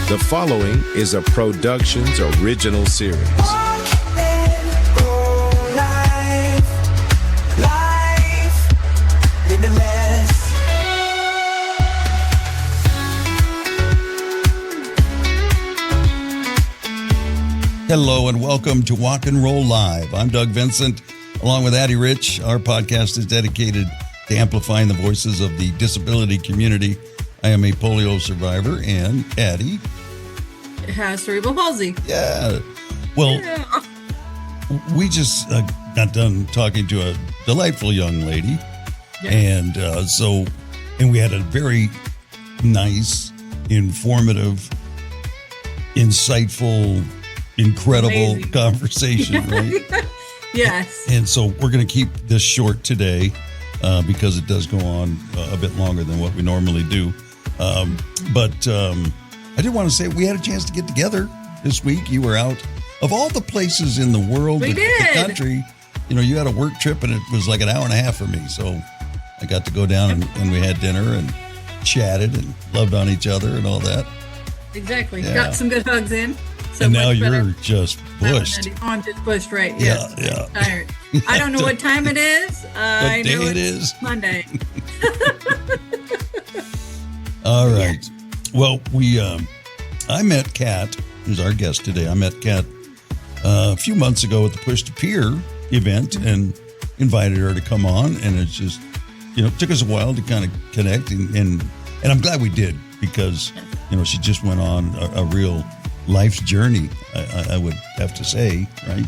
The following is a Productions original series. Hello and welcome to Walk and Roll Live. I'm Doug Vincent, along with Addie Rich. Our podcast is dedicated to amplifying the voices of the disability community. I am a polio survivor, and Addie has cerebral palsy. Yeah. Well, we just got done talking to a delightful young lady. Yes. And we had a very nice, informative, insightful, incredible Amazing. Conversation, right? Yes. And so we're going to keep this short today because it does go on a bit longer than what we normally do. But I did want to say we had a chance to get together this week. You were out of all the places in the world, the country. You know, you had a work trip and it was like an hour and a half for me. So I got to go down and we had dinner and chatted and loved on each other and all that. Exactly. Yeah. Got some good hugs in. So and now you're just bushed. I'm just bushed, right? Yeah, yes. Yeah. Tired. I don't know what time it is. I know it is. Monday. All right. Yeah. Well, I met Kat, who's our guest today. I met Kat a few months ago at the Push to Peer event and invited her to come on. And it's just, it took us a while to kind of connect. And I'm glad we did because, she just went on a real life's journey, I would have to say, right?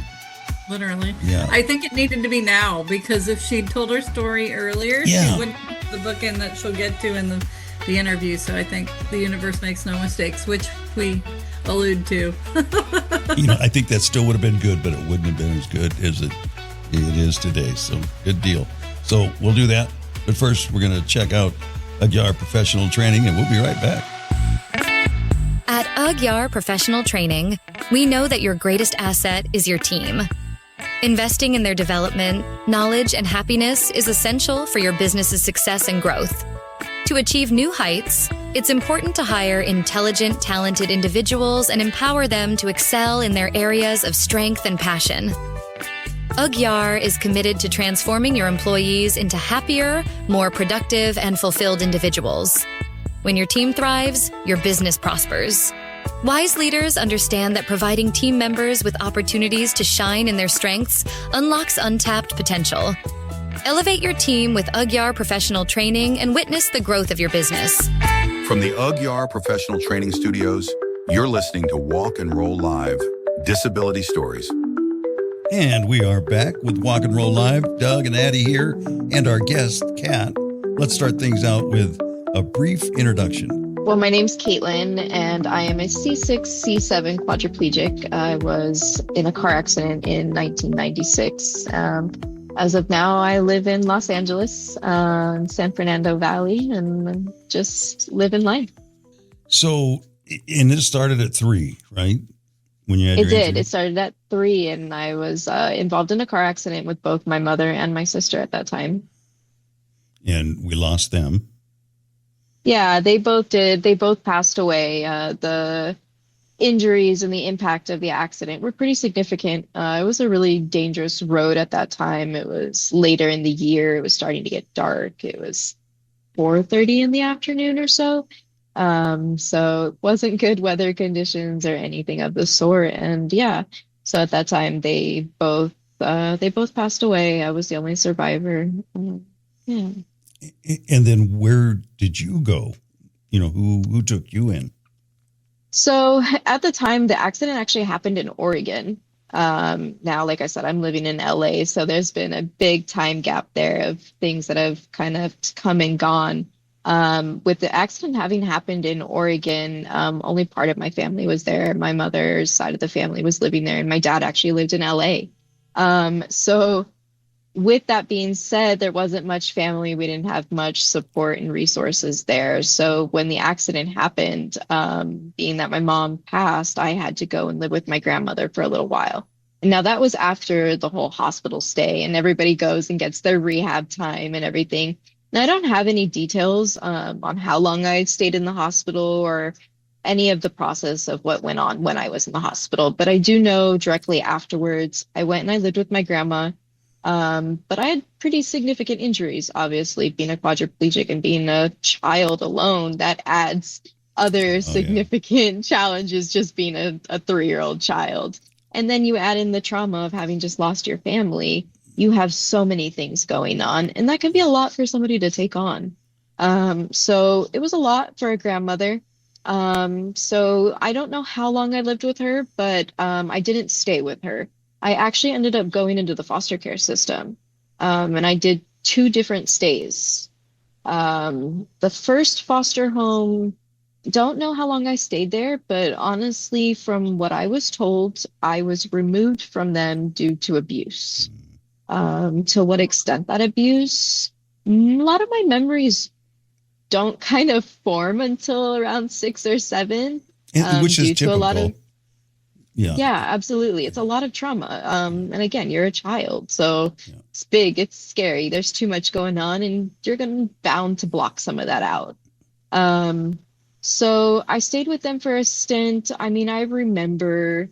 Literally. Yeah. I think it needed to be now because if she'd told her story earlier, she wouldn't put the book in that she'll get to in the interview. So I think the universe makes no mistakes, which we allude to. I think that still would have been good, but it wouldn't have been as good as it is today. So good deal. So we'll do that. But first, we're going to check out Ugyar Professional Training, and we'll be right back. At Ugyar Professional Training, we know that your greatest asset is your team. Investing in their development, knowledge, and happiness is essential for your business's success and growth. To achieve new heights, it's important to hire intelligent, talented individuals and empower them to excel in their areas of strength and passion. Ugyar is committed to transforming your employees into happier, more productive, and fulfilled individuals. When your team thrives, your business prospers. Wise leaders understand that providing team members with opportunities to shine in their strengths unlocks untapped potential. Elevate your team with Ugyar Professional Training and witness the growth of your business. From the Ugyar Professional Training Studios, you're listening to Walk and Roll Live, Disability Stories. And we are back with Walk and Roll Live. Doug and Addie here, and our guest, Kat. Let's start things out with a brief introduction. Well, my name's Caitlin, and I am a C6, C7 quadriplegic. I was in a car accident in 1996. As of now, I live in Los Angeles, San Fernando Valley, and just living life. So, and it started at 3, right? When you had It did. It started at 3, and I was involved in a car accident with both my mother and my sister at that time. And we lost them. Yeah, they both did. They both passed away. The injuries and the impact of the accident were pretty significant. It was a really dangerous road at that time. It was later in the year. It was starting to get dark. It was 4:30 in the afternoon or so. So it wasn't good weather conditions or anything of the sort. And so at that time they both passed away. I was the only survivor. Yeah. And then where did you go? Who took you in? So at the time, the accident actually happened in Oregon. Now, like I said, I'm living in LA, so there's been a big time gap there of things that have kind of come and gone. With the accident having happened in Oregon, only part of my family was there. My mother's side of the family was living there, and my dad actually lived in LA. So with that being said, there wasn't much family. We didn't have much support and resources there. So when the accident happened, being that my mom passed, I had to go and live with my grandmother for a little while. And now that was after the whole hospital stay, and everybody goes and gets their rehab time and everything. And I don't have any details on how long I stayed in the hospital or any of the process of what went on when I was in the hospital, but I do know directly afterwards, I went and I lived with my grandma. But I had pretty significant injuries, obviously, being a quadriplegic and being a child alone, that adds other significant challenges, just being a 3-year-old child. And then you add in the trauma of having just lost your family. You have so many things going on, and that can be a lot for somebody to take on. So it was a lot for a grandmother. So I don't know how long I lived with her, but I didn't stay with her. I actually ended up going into the foster care system, and I did 2 different stays. The first foster home, don't know how long I stayed there, but honestly, from what I was told, I was removed from them due to abuse. To what extent that abuse? A lot of my memories don't kind of form until around 6 or 7, which is due to a lot of yeah, absolutely. It's a lot of trauma. And again, you're a child, so it's big, it's scary. There's too much going on, and you're bound to block some of that out. So I stayed with them for a stint. I mean, I remember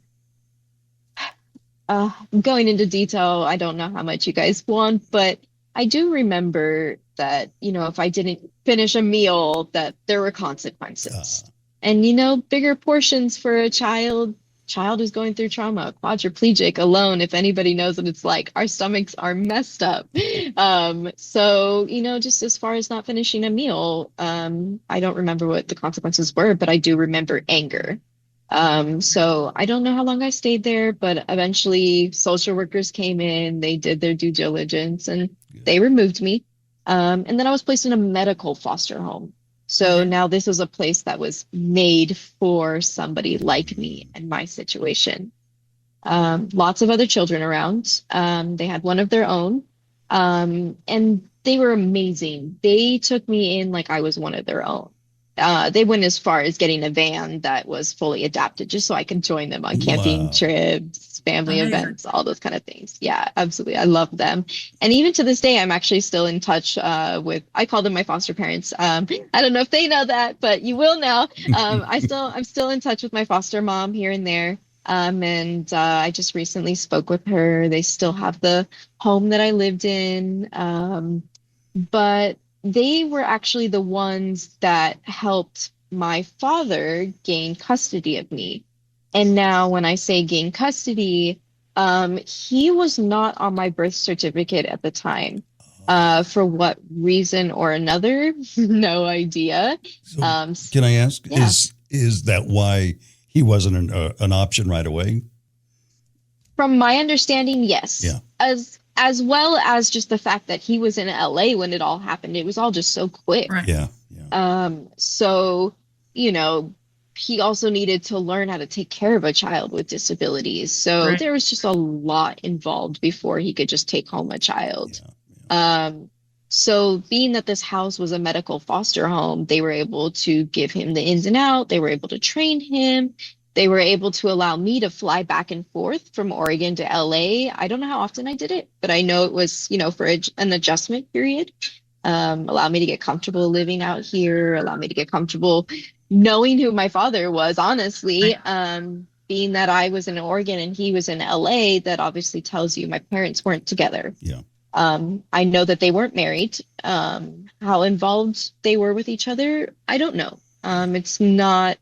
going into detail. I don't know how much you guys want, but I do remember that, if I didn't finish a meal, that there were consequences. And, bigger portions for a child who's going through trauma, quadriplegic alone, if anybody knows what it's like, our stomachs are messed up. So, just as far as not finishing a meal, I don't remember what the consequences were, but I do remember anger. So I don't know how long I stayed there, but eventually social workers came in, they did their due diligence, and they removed me. And then I was placed in a medical foster home. So now this was a place that was made for somebody like me and my situation. Lots of other children around. They had one of their own. And they were amazing. They took me in like I was one of their own. They went as far as getting a van that was fully adapted just so I could join them on camping trips, family events, all those kind of things. Yeah, absolutely. I love them. And even to this day, I'm actually still in touch with, I call them my foster parents. I don't know if they know that, but you will now. I'm still in touch with my foster mom here and there. And I just recently spoke with her. They still have the home that I lived in. But they were actually the ones that helped my father gain custody of me. And now when I say gain custody, he was not on my birth certificate at the time. For what reason or another, no idea. So, can I ask, is that why he wasn't an option right away? From my understanding, yes. Yeah. As well as just the fact that he was in LA when it all happened. It was all just so quick. Right. Yeah. So, he also needed to learn how to take care of a child with disabilities. So there was just a lot involved before he could just take home a child. So being that this house was a medical foster home, they were able to give him the ins and out. They were able to train him. They were able to allow me to fly back and forth from Oregon to LA. I don't know how often I did it, but I know it was, for an adjustment period. Allow me to get comfortable living out here, allow me to get comfortable knowing who my father was, honestly. Being that I was in Oregon and he was in LA, that obviously tells you my parents weren't together. Yeah. I know that they weren't married. How involved they were with each other, I don't know. It's not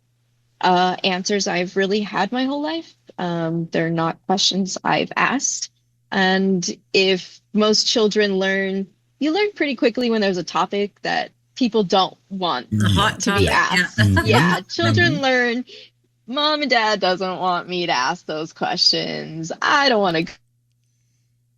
answers I've really had my whole life. They're not questions I've asked. And if most children you learn pretty quickly when there's a topic that people don't want to be asked. Yeah, children learn, mom and dad doesn't want me to ask those questions. I don't want to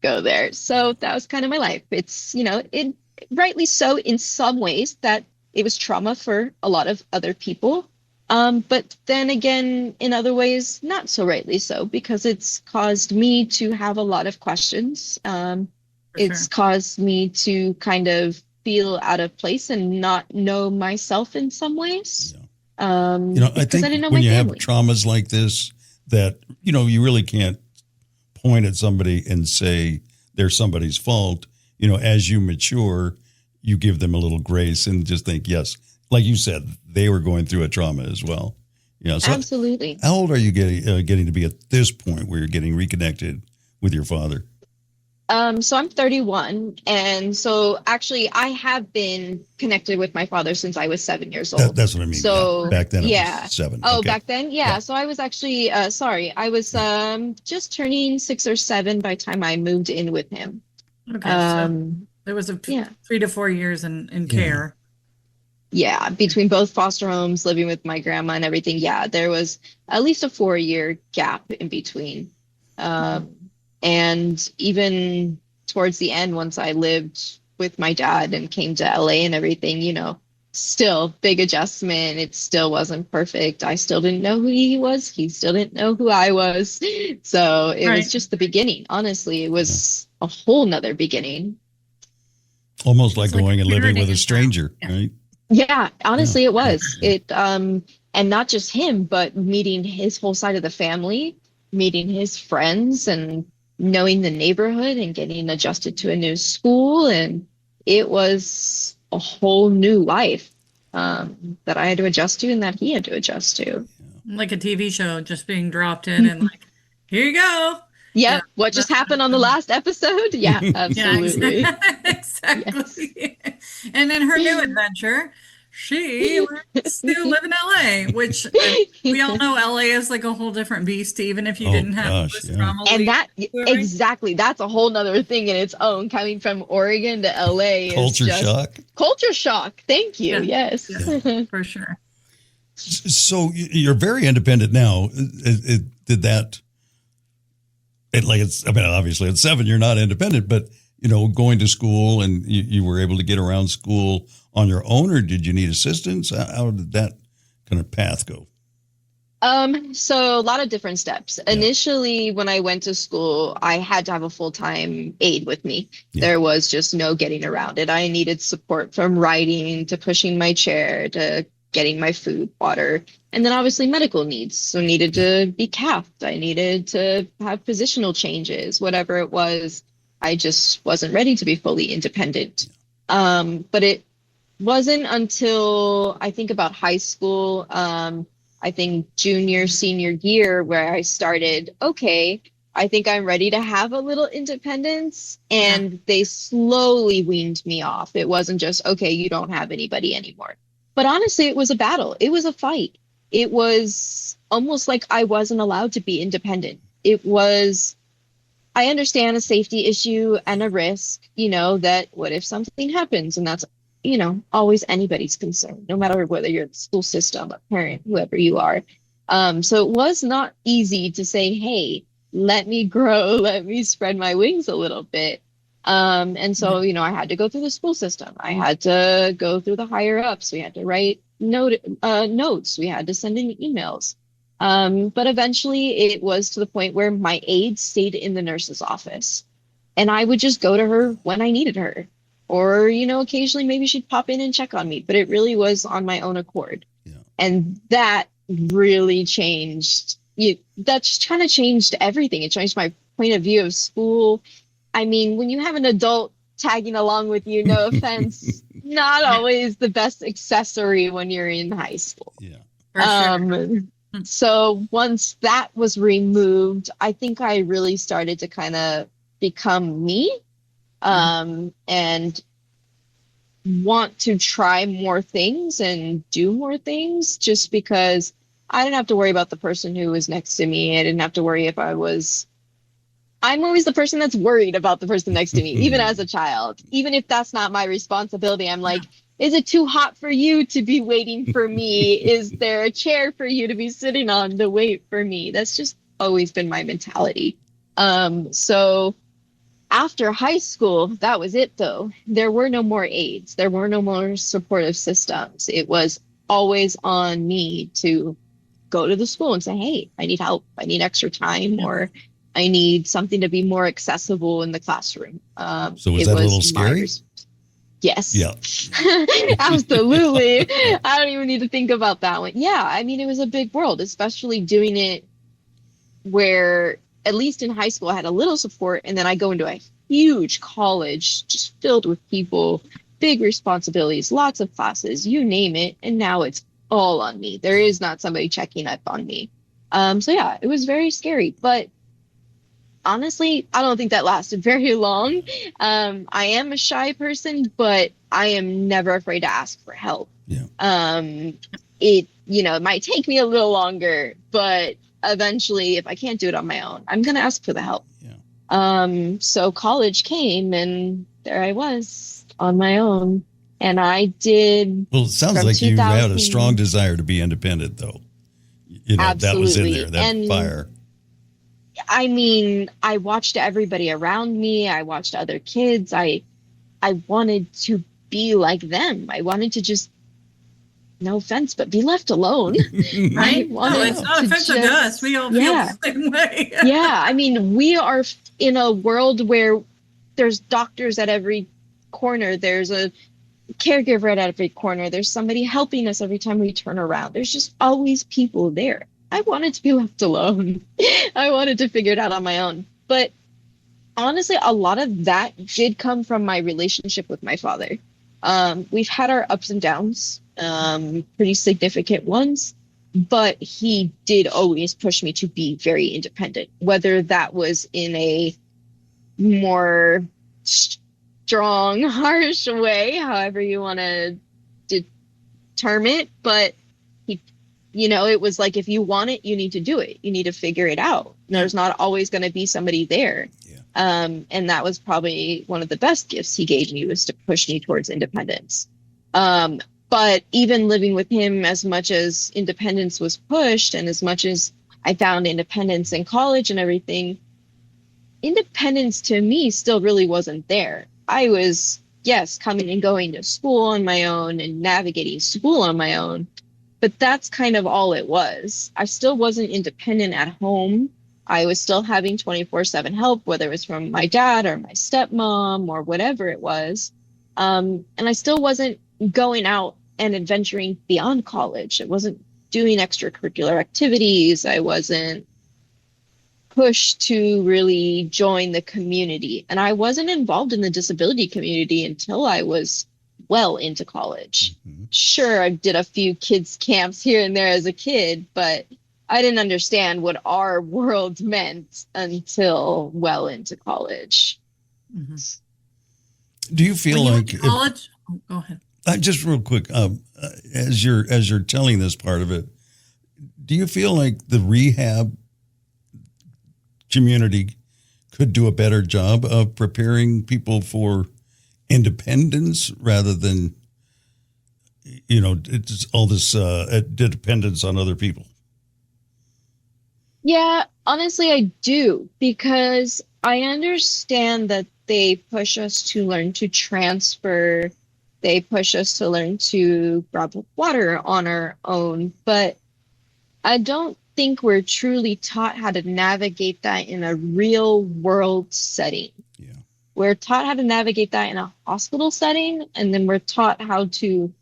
go there. So that was kind of my life. It's, it rightly so in some ways that it was trauma for a lot of other people. But then again, in other ways, not so rightly so, because it's caused me to have a lot of questions. It's caused me to kind of feel out of place and not know myself in some ways. I think when you have traumas like this, that, you really can't point at somebody and say they're somebody's fault. As you mature, you give them a little grace and just think, yes, like you said, they were going through a trauma as well. Yeah. So Absolutely. how old are you getting to be at this point where you're getting reconnected with your father? So I'm 31, and so actually I have been connected with my father since I was 7 years old. That's what I mean. So yeah. Back then it yeah. was 7. Oh, Okay. back then, yeah. So I was actually sorry, I was just turning 6 or 7 by the time I moved in with him. Okay, so there was Yeah. 3 to 4 years in care. Yeah, between both foster homes, living with my grandma and everything. Yeah, there was at least a 4-year gap in between. And even towards the end, once I lived with my dad and came to LA and everything, still big adjustment. It still wasn't perfect. I still didn't know who he was. He still didn't know who I was. So it was just the beginning. Honestly, it was a whole nother beginning. Almost like going and living with a stranger, right? Yeah, honestly, it was. And not just him, but meeting his whole side of the family, meeting his friends, and knowing the neighborhood and getting adjusted to a new school. And it was a whole new life that I had to adjust to and that he had to adjust to. Like a TV show just being dropped in and like, here you go. Yep. What just happened on the last episode? Yeah, absolutely. Yeah, exactly. Yes. And in her new adventure, she learns to live in LA, which we all know LA is like a whole different beast, even if you didn't have this trauma. And exactly, that's a whole nother thing in its own. Coming from Oregon to LA culture is just shock. Culture shock. Thank you. Yeah. Yes, for sure. So you're very independent now. Did that? Obviously at 7 you're not independent, but going to school and you were able to get around school on your own, or did you need assistance? How did that kind of path go? So a lot of different steps. Yeah. Initially, when I went to school, I had to have a full-time aide with me. Yeah. There was just no getting around it. I needed support from writing to pushing my chair to getting my food, water, and then obviously medical needs. So needed to be capped. I needed to have positional changes, whatever it was. I just wasn't ready to be fully independent. But it wasn't until I think about high school, I think junior, senior year, where I started, okay, I think I'm ready to have a little independence. And they slowly weaned me off. It wasn't just, okay, you don't have anybody anymore. But honestly, it was a battle. It was a fight. It was almost like I wasn't allowed to be independent. It was, I understand a safety issue and a risk, that what if something happens? And that's, always anybody's concern, no matter whether you're the school system, a parent, whoever you are. So it was not easy to say, hey, let me grow, let me spread my wings a little bit. And so, I had to go through the school system. I had to go through the higher ups. We had to write notes. We had to send in emails. But eventually it was to the point where my aide stayed in the nurse's office and I would just go to her when I needed her. Or, occasionally maybe she'd pop in and check on me, but it really was on my own accord. Yeah. And that really changed. That just kind of changed everything. It changed my point of view of school. I mean, when you have an adult tagging along with you, no offense, not always the best accessory when you're in high school. Yeah. For sure. So once that was removed, I think I really started to kind of become me, and want to try more things and do more things, just because I didn't have to worry about the person who was next to me. I didn't have to worry if I'm always the person that's worried about the person next to me, even as a child. Even if that's not my responsibility, I'm like, is it too hot for you to be waiting for me? Is there a chair for you to be sitting on to wait for me? That's just always been my mentality. So after high school, that was it though. There were no more aides. There were no more supportive systems. It was always on me to go to the school and say, hey, I need help. I need extra time, or I need something to be more accessible in the classroom. So was that a little scary? Yes. Yeah. Absolutely. I don't even need to think about that one. Yeah. I mean, it was a big world, especially doing it where, at least in high school, I had a little support. And then I go into a huge college just filled with people, big responsibilities, lots of classes, you name it. And now it's all on me. There is not somebody checking up on me. So yeah, it was very scary, but honestly, I don't think that lasted very long. I am a shy person, but I am never afraid to ask for help. Yeah. It might take me a little longer, but eventually, if I can't do it on my own, I'm going to ask for the help. Yeah. So college came and there I was on my own. And I did. Well, it sounds like you had a strong desire to be independent, though. That was in there, that fire. I mean, I watched everybody around me. I watched other kids. I wanted to be like them. I wanted to just, no offense, but be left alone. Right? No, it's not offensive to us. We all feel the same way. Yeah. I mean, we are in a world where there's doctors at every corner. There's a caregiver at every corner. There's somebody helping us every time we turn around. There's just always people there. I wanted to be left alone. I wanted to figure it out on my own. But honestly, a lot of that did come from my relationship with my father. We've had our ups and downs, pretty significant ones, but he did always push me to be very independent, whether that was in a more strong, harsh way, however you want to term it. But it was like, if you want it, you need to do it. You need to figure it out. There's not always going to be somebody there. Yeah. And that was probably one of the best gifts he gave me, was to push me towards independence. But even living with him, as much as independence was pushed and as much as I found independence in college and everything, independence to me still really wasn't there. I was, yes, coming and going to school on my own and navigating school on my own. But that's kind of all it was. I still wasn't independent at home. I was still having 24/7 help, whether it was from my dad or my stepmom or whatever it was. And I still wasn't going out and adventuring beyond college. I wasn't doing extracurricular activities. I wasn't pushed to really join the community. And I wasn't involved in the disability community until I was well into college. Mm-hmm. Sure, I did a few kids camps here and there as a kid, but I didn't understand what our world meant until well into college. Mm-hmm. Do you feel like college? Go ahead. Just real quick, as you're telling this part of it, do you feel like the rehab community could do a better job of preparing people for independence rather than, it's all this dependence on other people? Yeah, honestly, I do, because I understand that they push us to learn to transfer. They push us to learn to grab water on our own, but I don't think we're truly taught how to navigate that in a real world setting. Yeah. We're taught how to navigate that in a hospital setting, and then we're taught how to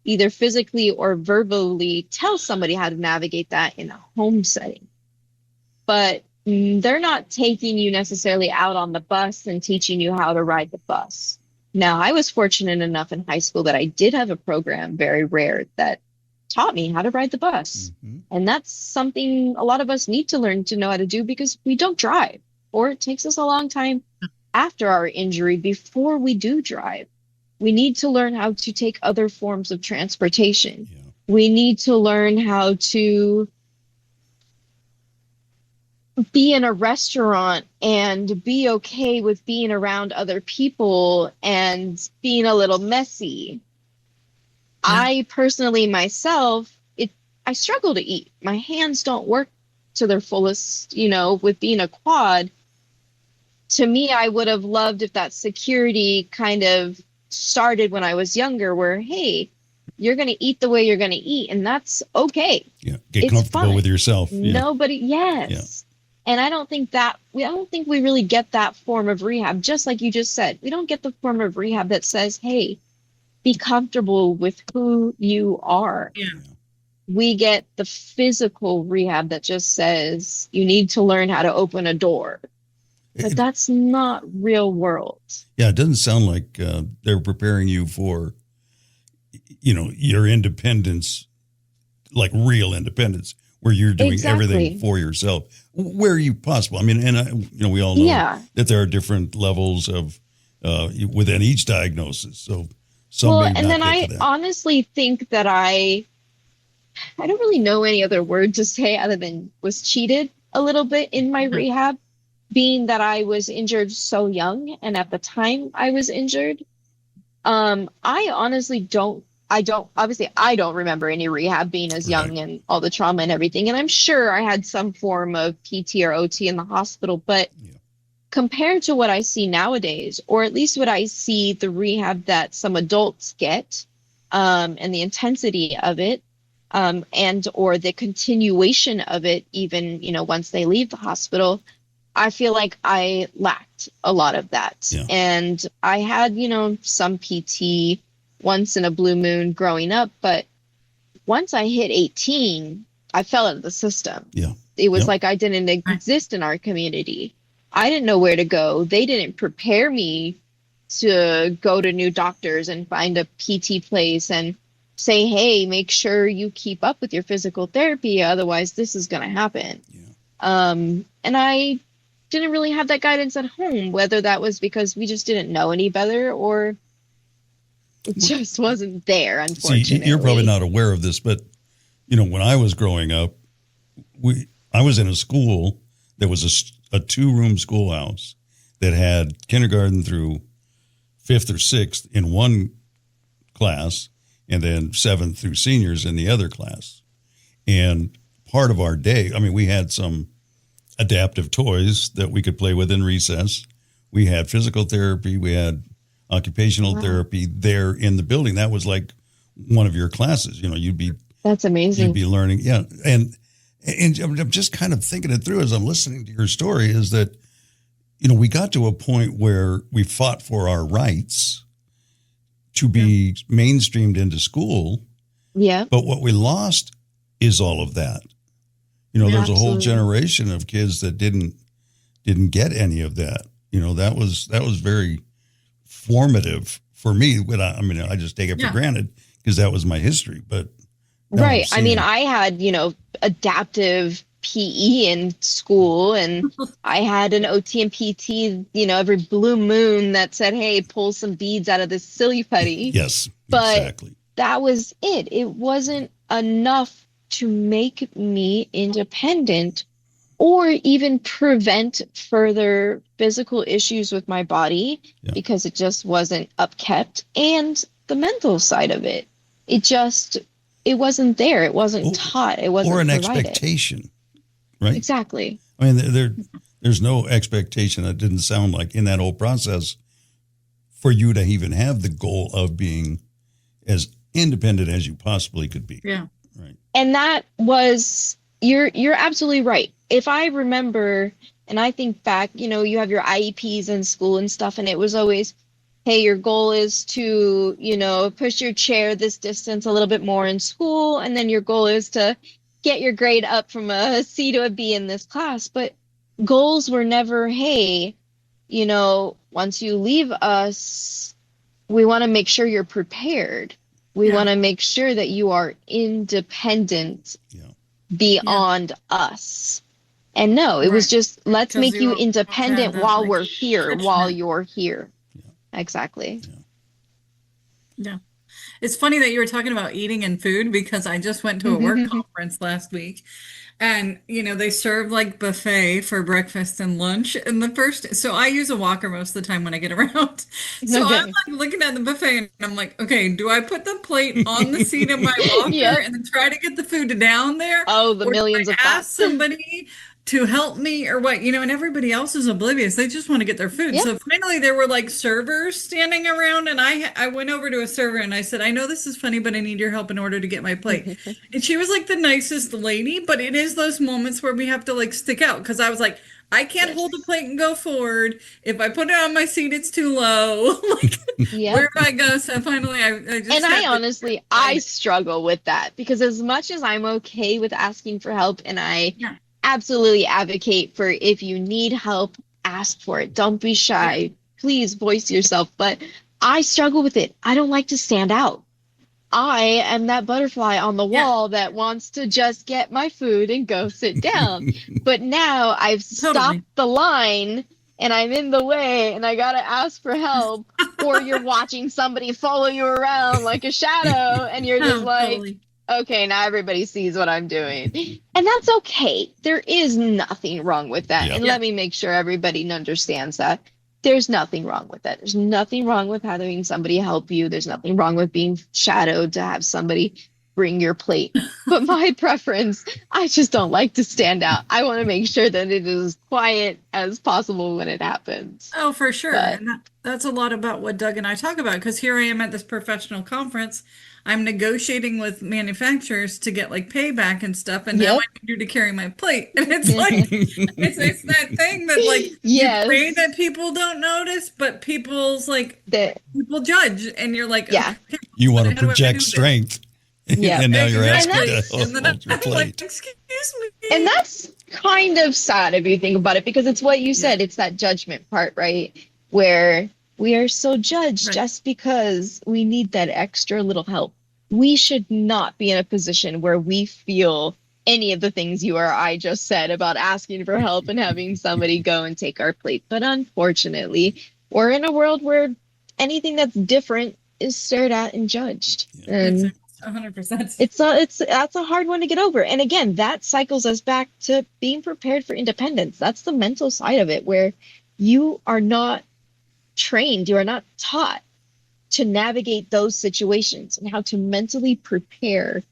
either physically or verbally tell somebody how to navigate that in a home setting. But they're not taking you necessarily out on the bus and teaching you how to ride the bus. Now, I was fortunate enough in high school that I did have a program, very rare, that taught me how to ride the bus. Mm-hmm. And that's something a lot of us need to learn to know how to do, because we don't drive, or it takes us a long time after our injury before we do drive. We need to learn how to take other forms of transportation. Yeah. We need to learn how to be in a restaurant and be okay with being around other people and being a little messy. Yeah. I personally, myself, I struggle to eat. My hands don't work to their fullest, with being a quad. To me, I would have loved if that security kind of started when I was younger, where, hey, you're going to eat the way you're going to eat, and that's okay. Yeah, get comfortable with yourself. Yeah. Nobody, yes. Yeah. And I don't think we really get that form of rehab. Just like you just said, we don't get the form of rehab that says, hey, be comfortable with who you are. Yeah. We get the physical rehab that just says you need to learn how to open a door. But that's not real world. Yeah, it doesn't sound like they're preparing you for, your independence like real independence, where you're doing everything Exactly. for yourself, where you possible. I mean, and we all know Yeah. that there are different levels of within each diagnosis. So some Well, may and not then get I to that. honestly think that I don't really know any other word to say other than was cheated a little bit in my rehab, being that I was injured so young and at the time I was injured. I honestly obviously I don't remember any rehab being as Right. young and all the trauma and everything. And I'm sure I had some form of PT or OT in the hospital, but Yeah. compared to what I see nowadays, or at least what I see the rehab that some adults get, and the intensity of it, and or the continuation of it, even, once they leave the hospital, I feel like I lacked a lot of that. Yeah. And I had, some PT once in a blue moon growing up, but once I hit 18, I fell out of the system. Yeah. It was Yep. like I didn't exist in our community. I didn't know where to go. They didn't prepare me to go to new doctors and find a PT place and say, hey, make sure you keep up with your physical therapy. Otherwise, this is going to happen. Yeah. And I didn't really have that guidance at home, whether that was because we just didn't know any better or it just wasn't there, See, unfortunately. you're probably not aware of this, but when I was growing up, I was in a school that was a 2-room schoolhouse that had kindergarten through 5th or 6th in one class, and then 7th through seniors in the other class. And part of our day, I mean, we had some adaptive toys that we could play with in recess. We had physical therapy. We had occupational therapy there in the building. That was like one of your classes. That's amazing. You'd be learning. Yeah. And I'm just kind of thinking it through as I'm listening to your story, is that, we got to a point where we fought for our rights to be mainstreamed into school. Yeah. But what we lost is all of that. There's a whole Absolutely. generation of kids that didn't get any of that. That was very formative for me. I just take it for granted because that was my history. But now I'm Right. I mean, seeing- I had, adaptive PE in school, and I had an OT and PT, every blue moon that said, hey, pull some beads out of this silly putty. Yes, But exactly. that was it. It wasn't enough to make me independent or even prevent further physical issues with my body because it just wasn't upkept. And the mental side of it, it wasn't there. It wasn't taught. It wasn't or an provided. expectation, right? Exactly. I mean, there's no expectation. That didn't sound like in that whole process for you to even have the goal of being as independent as you possibly could be. Yeah. Right. And that was, you're absolutely right. If I remember, and I think back, you have your IEPs in school and stuff, and it was always, hey, your goal is to, push your chair this distance a little bit more in school. And then your goal is to get your grade up from a C to a B in this class. But goals were never, hey, once you leave us, we want to make sure you're prepared. We want to make sure that you are independent beyond us. And no, it was just, let's Because make you you don't independent have that, while like, we're here, judgment. while you're here. Exactly. Yeah. It's funny that you were talking about eating and food because I just went to a work conference last week and, they serve like buffet for breakfast and lunch. And so I use a walker most of the time when I get around. So I'm like looking at the buffet and I'm like, okay, do I put the plate on the seat of my walker Yep. and then try to get the food down there? Oh, the Or do millions I of ask thoughts. somebody to help me or what, and everybody else is oblivious. They just want to get their food. Yeah. So finally there were like servers standing around and I went over to a server and I said, I know this is funny, but I need your help in order to get my plate. And she was like the nicest lady, but it is those moments where we have to like stick out. Cause I was like, I can't hold the plate and go forward. If I put it on my seat, it's too low. Like, Yep. where do I go? So finally I just And had I honestly, I struggle with that because as much as I'm okay with asking for help, and I absolutely advocate for if you need help, ask for it. Don't be shy. Please voice yourself. But I struggle with it. I don't like to stand out. I am that butterfly on the wall that wants to just get my food and go sit down. But now I've stopped the line and I'm in the way and I gotta ask for help. Or you're watching somebody follow you around like a shadow and you're just like, okay, now everybody sees what I'm doing. And that's okay. There is nothing wrong with that. And let me make sure everybody understands that. There's nothing wrong with that. There's nothing wrong with having somebody help you. There's nothing wrong with being shadowed to have somebody bring your plate. But my preference, I just don't like to stand out. I want to make sure that it is as quiet as possible when it happens. Oh, for sure. And that's a lot about what Doug and I talk about, because here I am at this professional conference. I'm negotiating with manufacturers to get like payback and stuff, and now I need you to carry my plate. And it's like it's that thing that like you pray that people don't notice, but people's like people judge, and you're like, okay, you want to project strength. Yeah, and now you're asking to hold your plate. Like, excuse me. And that's kind of sad if you think about it, because it's what you said. It's that judgment part, right? Where we are so judged just because we need that extra little help. We should not be in a position where we feel any of the things you or I just said about asking for help and having somebody go and take our plate. But unfortunately, we're in a world where anything that's different is stared at and judged. And 100%. That's a hard one to get over. And again, that cycles us back to being prepared for independence. That's the mental side of it, where you are not trained, you are not taught to navigate those situations and how to mentally prepare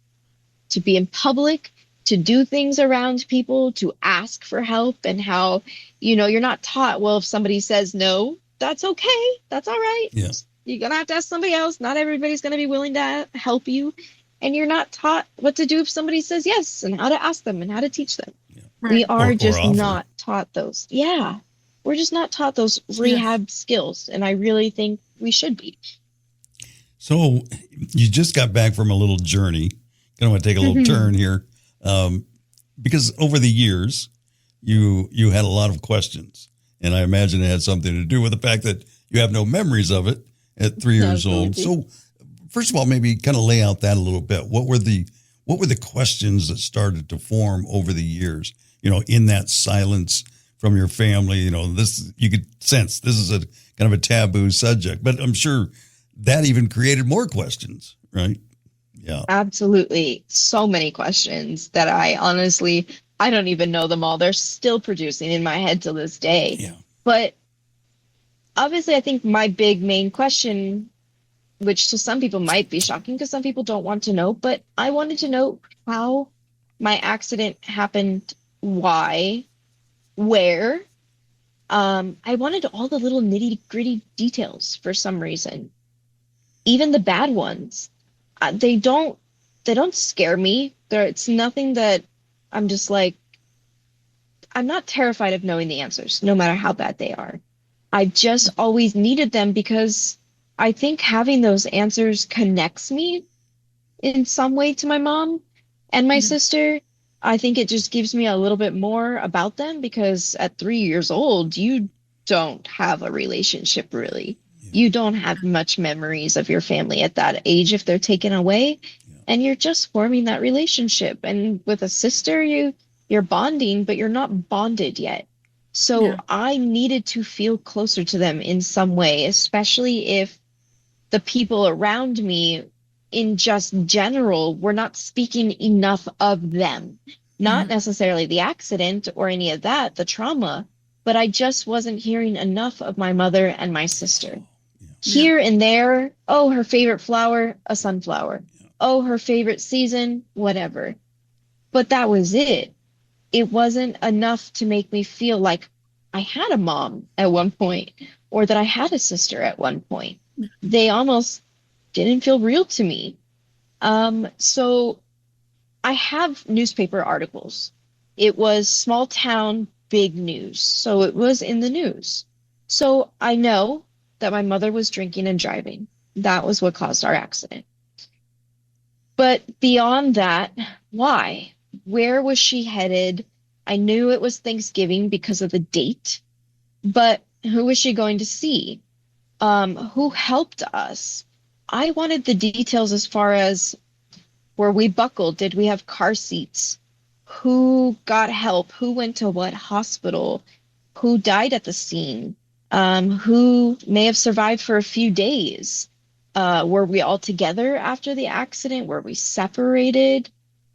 to be in public, to do things around people, to ask for help, and how, you're not taught, well, if somebody says no, that's okay. That's all right. Yes. You're going to have to ask somebody else. Not everybody's going to be willing to help you. And you're not taught what to do if somebody says yes, and how to ask them and how to teach them. Yeah. We are just not taught those. Yeah. We're just not taught those rehab skills. And I really think we should be. So you just got back from a little journey. Going to want to take a little turn here. Because over the years, you had a lot of questions. And I imagine it had something to do with the fact that you have no memories of it at 3 years old. So first of all, maybe kind of lay out that a little bit. What were the questions that started to form over the years, in that silence from your family? This, you could sense this is a kind of a taboo subject, but I'm sure that even created more questions, right? Yeah. Absolutely. So many questions that I don't even know them all. They're still producing in my head to this day. Yeah. But obviously, I think my big main question, which to some people might be shocking because some people don't want to know, but I wanted to know how my accident happened, why, where. I wanted all the little nitty gritty details for some reason. Even the bad ones. They don't scare me. It's nothing that I'm just like, I'm not terrified of knowing the answers, no matter how bad they are. I just always needed them because I think having those answers connects me in some way to my mom and my sister. I think it just gives me a little bit more about them, because at 3 years old, you don't have a relationship really. You don't have much memories of your family at that age if they're taken away, and you're just forming that relationship. And with a sister, you're bonding, but you're not bonded yet. So I needed to feel closer to them in some way, especially if the people around me in just general were not speaking enough of them, not necessarily the accident or any of that, the trauma, but I just wasn't hearing enough of my mother and my sister. Here and there, oh, her favorite flower, a sunflower. Oh, her favorite season, whatever. But that was it. It wasn't enough to make me feel like I had a mom at one point, or that I had a sister at one point. They almost didn't feel real to me. So I have newspaper articles. It was small town, big news. So it was in the news. So I know that my mother was drinking and driving. That was what caused our accident. But beyond that, why? Where was she headed? I knew it was Thanksgiving because of the date, but who was she going to see? Who helped us? I wanted the details as far as, were we buckled? Did we have car seats? Who got help? Who went to what hospital? Who died at the scene? Who may have survived for a few days? Were we all together after the accident? Were we separated?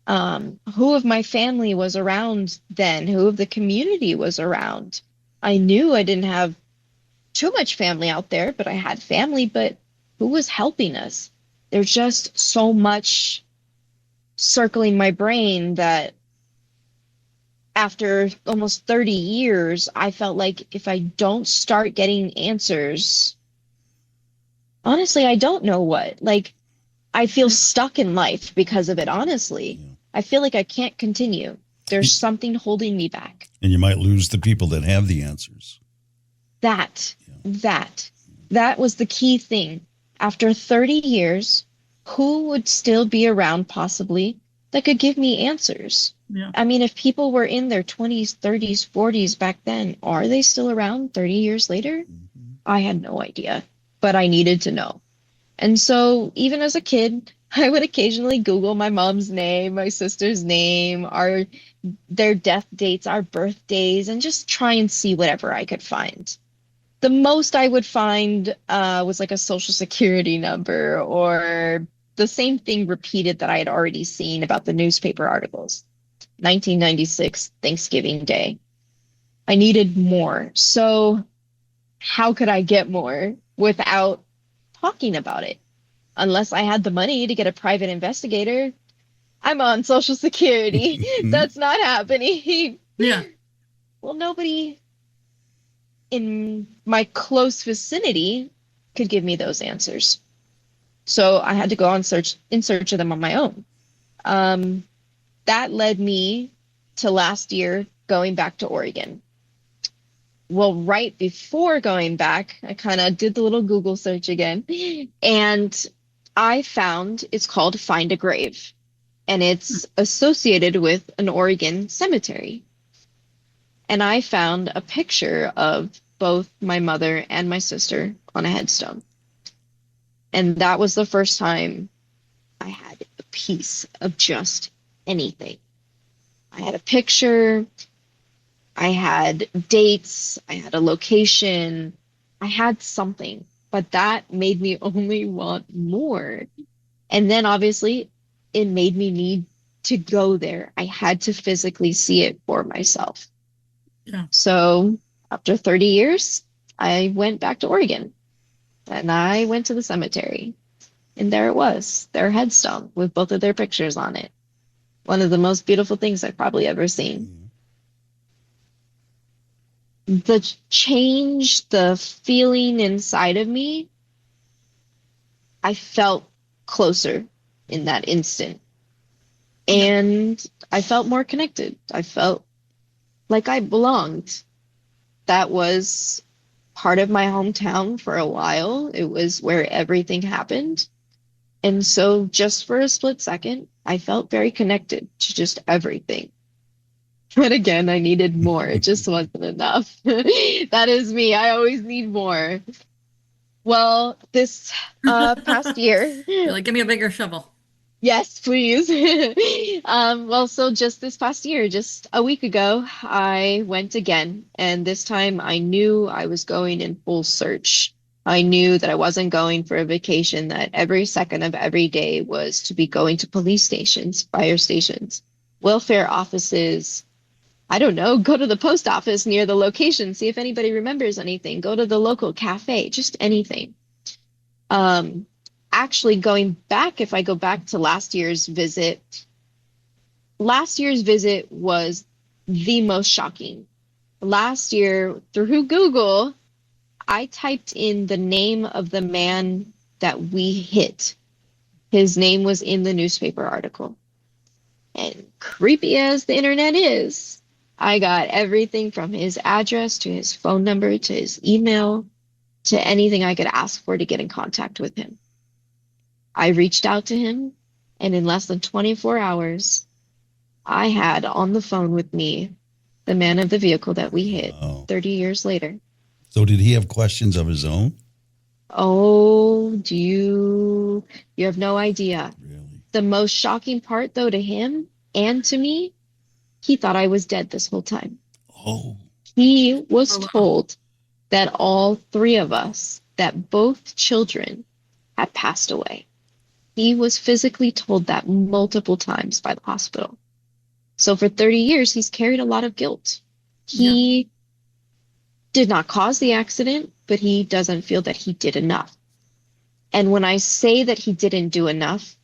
Who of my family was around then? Who of the community was around? I knew I didn't have too much family out there, but I had family, but who was helping us? There's just so much circling my brain that after almost 30 years, I felt like if I don't start getting answers, honestly, I don't know what. Like, I feel stuck in life because of it, honestly. I feel like I can't continue. There's something holding me back. And you might lose the people that have the answers. That was the key thing. After 30 years, who would still be around possibly that could give me answers? Yeah. I mean, if people were in their 20s, 30s, 40s back then, are they still around 30 years later? Mm-hmm. I had no idea, but I needed to know. And so even as a kid, I would occasionally Google my mom's name, my sister's name, their death dates, our birthdays, and just try and see whatever I could find. The most I would find was like a social security number or the same thing repeated that I had already seen about the newspaper articles. 1996, Thanksgiving Day. I needed more. So how could I get more without talking about it? Unless I had the money to get a private investigator. I'm on Social Security. That's not happening. Yeah. Well, nobody in my close vicinity could give me those answers. So I had to go in search of them on my own. That led me to last year going back to Oregon. Well, right before going back, I kind of did the little Google search again, and I found it's called Find a Grave, and it's associated with an Oregon cemetery. And I found a picture of both my mother and my sister on a headstone. And that was the first time I had a piece of just anything. I had a picture, I had dates, I had a location, I had something, but that made me only want more. And then obviously it made me need to go there. I had to physically see it for myself. Yeah. So after 30 years, I went back to Oregon and I went to the cemetery. And there it was, their headstone with both of their pictures on it. One of the most beautiful things I've probably ever seen. The change, the feeling inside of me, I felt closer in that instant. And I felt more connected. I felt like I belonged. That was part of my hometown for a while. It was where everything happened. And so just for a split second, I felt very connected to just everything. But again, I needed more. It just wasn't enough. That is me. I always need more. Well, this past year. You're like, give me a bigger shovel. Yes, please. Well, so just this past year, just a week ago, I went again. And this time I knew I was going in full search. I knew that I wasn't going for a vacation, that every second of every day was to be going to police stations, fire stations, welfare offices. I don't know, go to the post office near the location, see if anybody remembers anything, go to the local cafe, just anything. Actually going back, if I go back to last year's visit was the most shocking. Last year, through Google, I typed in the name of the man that we hit. His name was in the newspaper article. And creepy as the internet is, I got everything from his address to his phone number to his email to anything I could ask for to get in contact with him. I reached out to him, and in less than 24 hours, I had on the phone with me the man of the vehicle that we hit 30 years later. So did he have questions of his own? Oh, you have no idea. Really? The most shocking part, though, to him and to me, he thought I was dead this whole time. Oh, He was Oh, wow. told that all three of us, that both children had passed away. He was physically told that multiple times by the hospital. So for 30 years, he's carried a lot of guilt. Yeah. He did not cause the accident, but he doesn't feel that he did enough. And when I say that he didn't do enough,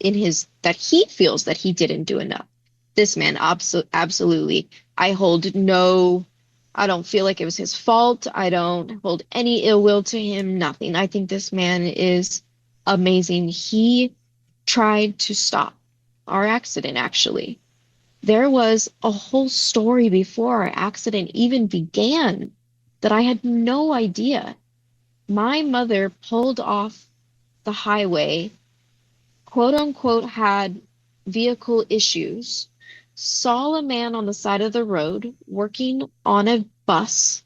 that he feels that he didn't do enough, this man absolutely, I hold no, I don't feel like it was his fault. I don't hold any ill will to him, nothing. I think this man is amazing. He tried to stop our accident, actually. There was a whole story before our accident even began that I had no idea. My mother pulled off the highway, quote unquote, had vehicle issues, saw a man on the side of the road working on a bus,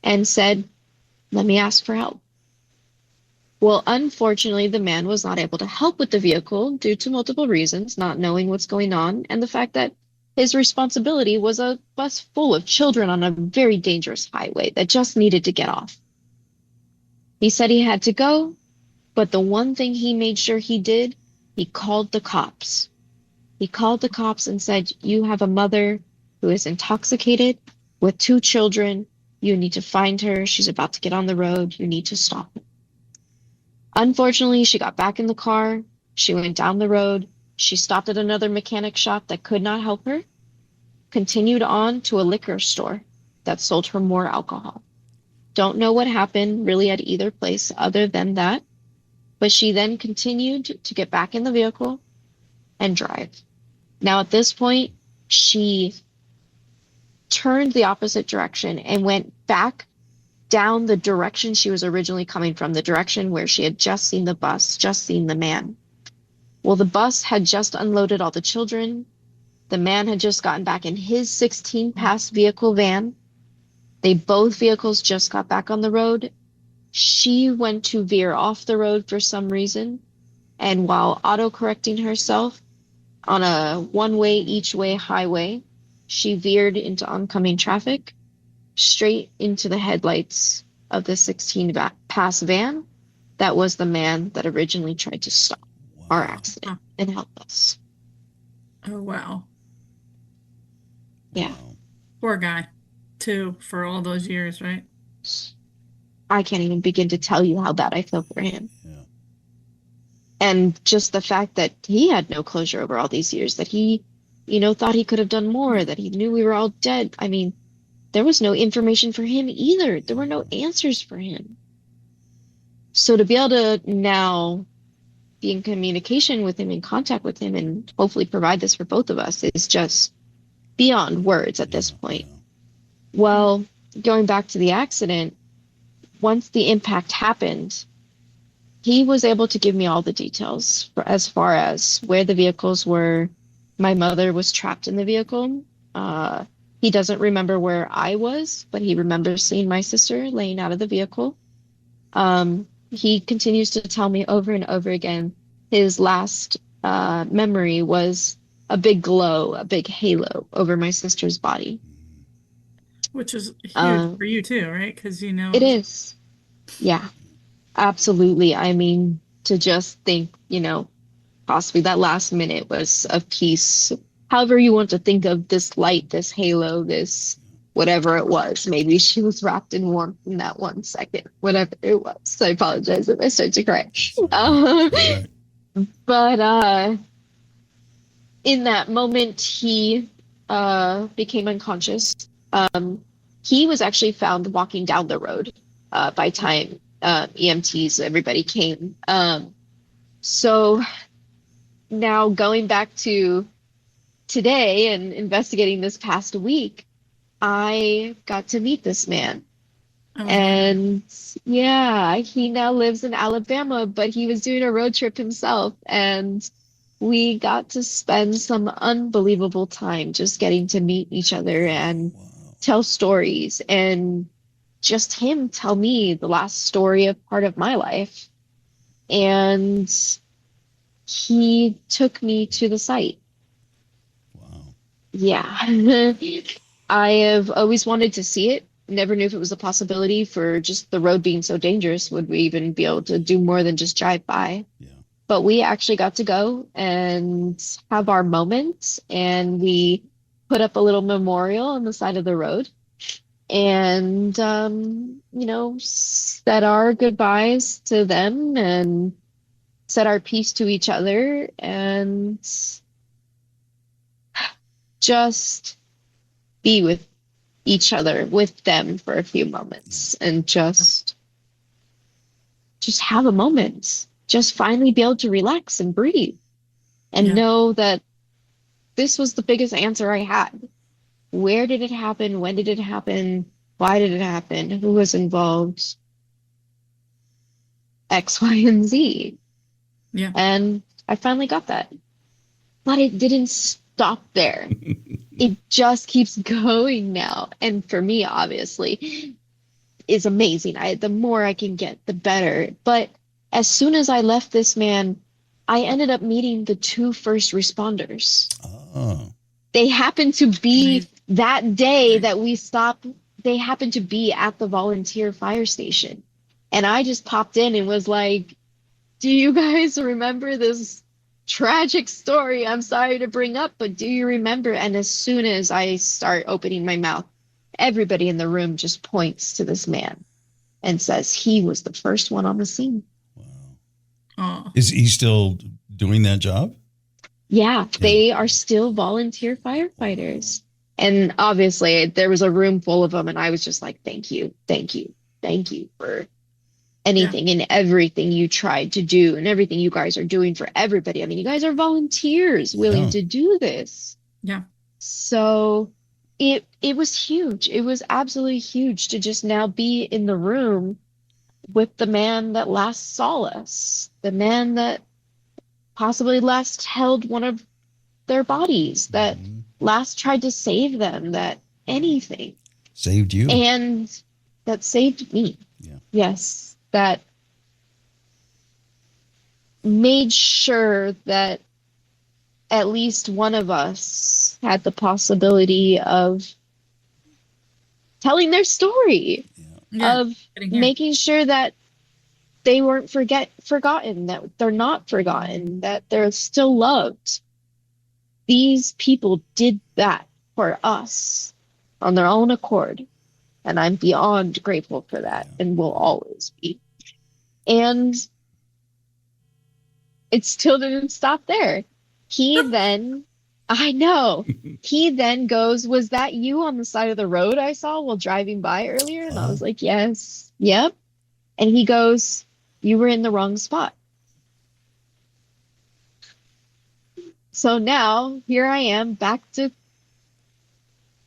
and said, "Let me ask for help." Well, unfortunately, the man was not able to help with the vehicle due to multiple reasons, not knowing what's going on, and the fact that his responsibility was a bus full of children on a very dangerous highway that just needed to get off. He said he had to go, but the one thing he made sure he did, he called the cops. He called the cops and said, "You have a mother who is intoxicated with two children. You need to find her. She's about to get on the road. You need to stop her." Unfortunately, she got back in the car. She went down the road. She stopped at another mechanic shop that could not help her, continued on to a liquor store that sold her more alcohol. Don't know what happened really at either place other than that, but she then continued to get back in the vehicle and drive. Now, at this point, she turned the opposite direction and went back down the direction she was originally coming from, the direction where she had just seen the bus, just seen the man. Well, the bus had just unloaded all the children. The man had just gotten back in his 16 pass vehicle van. They both vehicles just got back on the road. She went to veer off the road for some reason, and while auto-correcting herself on a one-way each way highway, she veered into oncoming traffic, straight into the headlights of the 16 pass van. That was the man that originally tried to stop our accident and help us. Oh, wow. Yeah. wow. Poor guy, too, for all those years, right? I can't even begin to tell you how bad I feel for him. Yeah. And just the fact that he had no closure over all these years, that he, thought he could have done more, that he knew we were all dead. I mean, there was no information for him either. There were no answers for him. So to be able to now be in communication with him, in contact with him, and hopefully provide this for both of us is just beyond words at this point. Yeah. Well, going back to the accident, once the impact happened, he was able to give me all the details as far as where the vehicles were. My mother was trapped in the vehicle. He doesn't remember where I was, but he remembers seeing my sister laying out of the vehicle. He continues to tell me over and over again, his last memory was a big glow, a big halo over my sister's body. Which is huge for you too, right? Because It is. Yeah, absolutely. I mean, to just think, possibly that last minute was a piece, however you want to think of this light, this halo, this whatever it was. Maybe she was wrapped in warmth in that 1 second, whatever it was. I apologize if I start to cry. Right. But in that moment, he became unconscious. He was actually found walking down the road by time EMTs, everybody came. So now going back to today and investigating this past week, I got to meet this man. Oh, And yeah, he now lives in Alabama, but he was doing a road trip himself. And we got to spend some unbelievable time just getting to meet each other and Wow. tell stories. And just him tell me the last story of part of my life. And he took me to the site. Wow. Yeah. I have always wanted to see it. Never knew if it was a possibility for just the road being so dangerous. Would we even be able to do more than just drive by? Yeah. But we actually got to go and have our moments, and we put up a little memorial on the side of the road and, said our goodbyes to them and said our piece to each other and just be with each other, with them for a few moments and just have a moment, just finally be able to relax and breathe and know that this was the biggest answer I had. Where did it happen? When did it happen? Why did it happen? Who was involved? X, Y, and Z. Yeah. And I finally got that. But it didn't stop there. It just keeps going now. And for me, obviously, is amazing. The more I can get, the better. But as soon as I left this man, I ended up meeting the two first responders. Oh. They happened to be that day that we stopped. They happened to be at the volunteer fire station. And I just popped in and was like, do you guys remember this tragic story? I'm sorry to bring up, but do you remember? And as soon as I start opening my mouth, everybody in the room just points to this man and says he was the first one on the scene. Wow. Oh. Is he still doing that job? Yeah, they are still volunteer firefighters. And obviously there was a room full of them, and I was just like, thank you for anything and everything you tried to do and everything you guys are doing for everybody. I mean, you guys are volunteers willing to do this. Yeah. So it was huge. It was absolutely huge to just now be in the room with the man that last saw us, the man that possibly last held one of their bodies, that last tried to save them, that anything. Saved you. And that saved me. Yeah. Yes. That made sure that at least one of us had the possibility of telling their story, of making sure that they weren't forgotten, that they're not forgotten, that they're still loved. These people did that for us on their own accord. And I'm beyond grateful for that and will always be. And it still didn't stop there. He then goes, was that you on the side of the road I saw while driving by earlier? And I was like, yes, yep. And he goes, you were in the wrong spot. So now here I am back to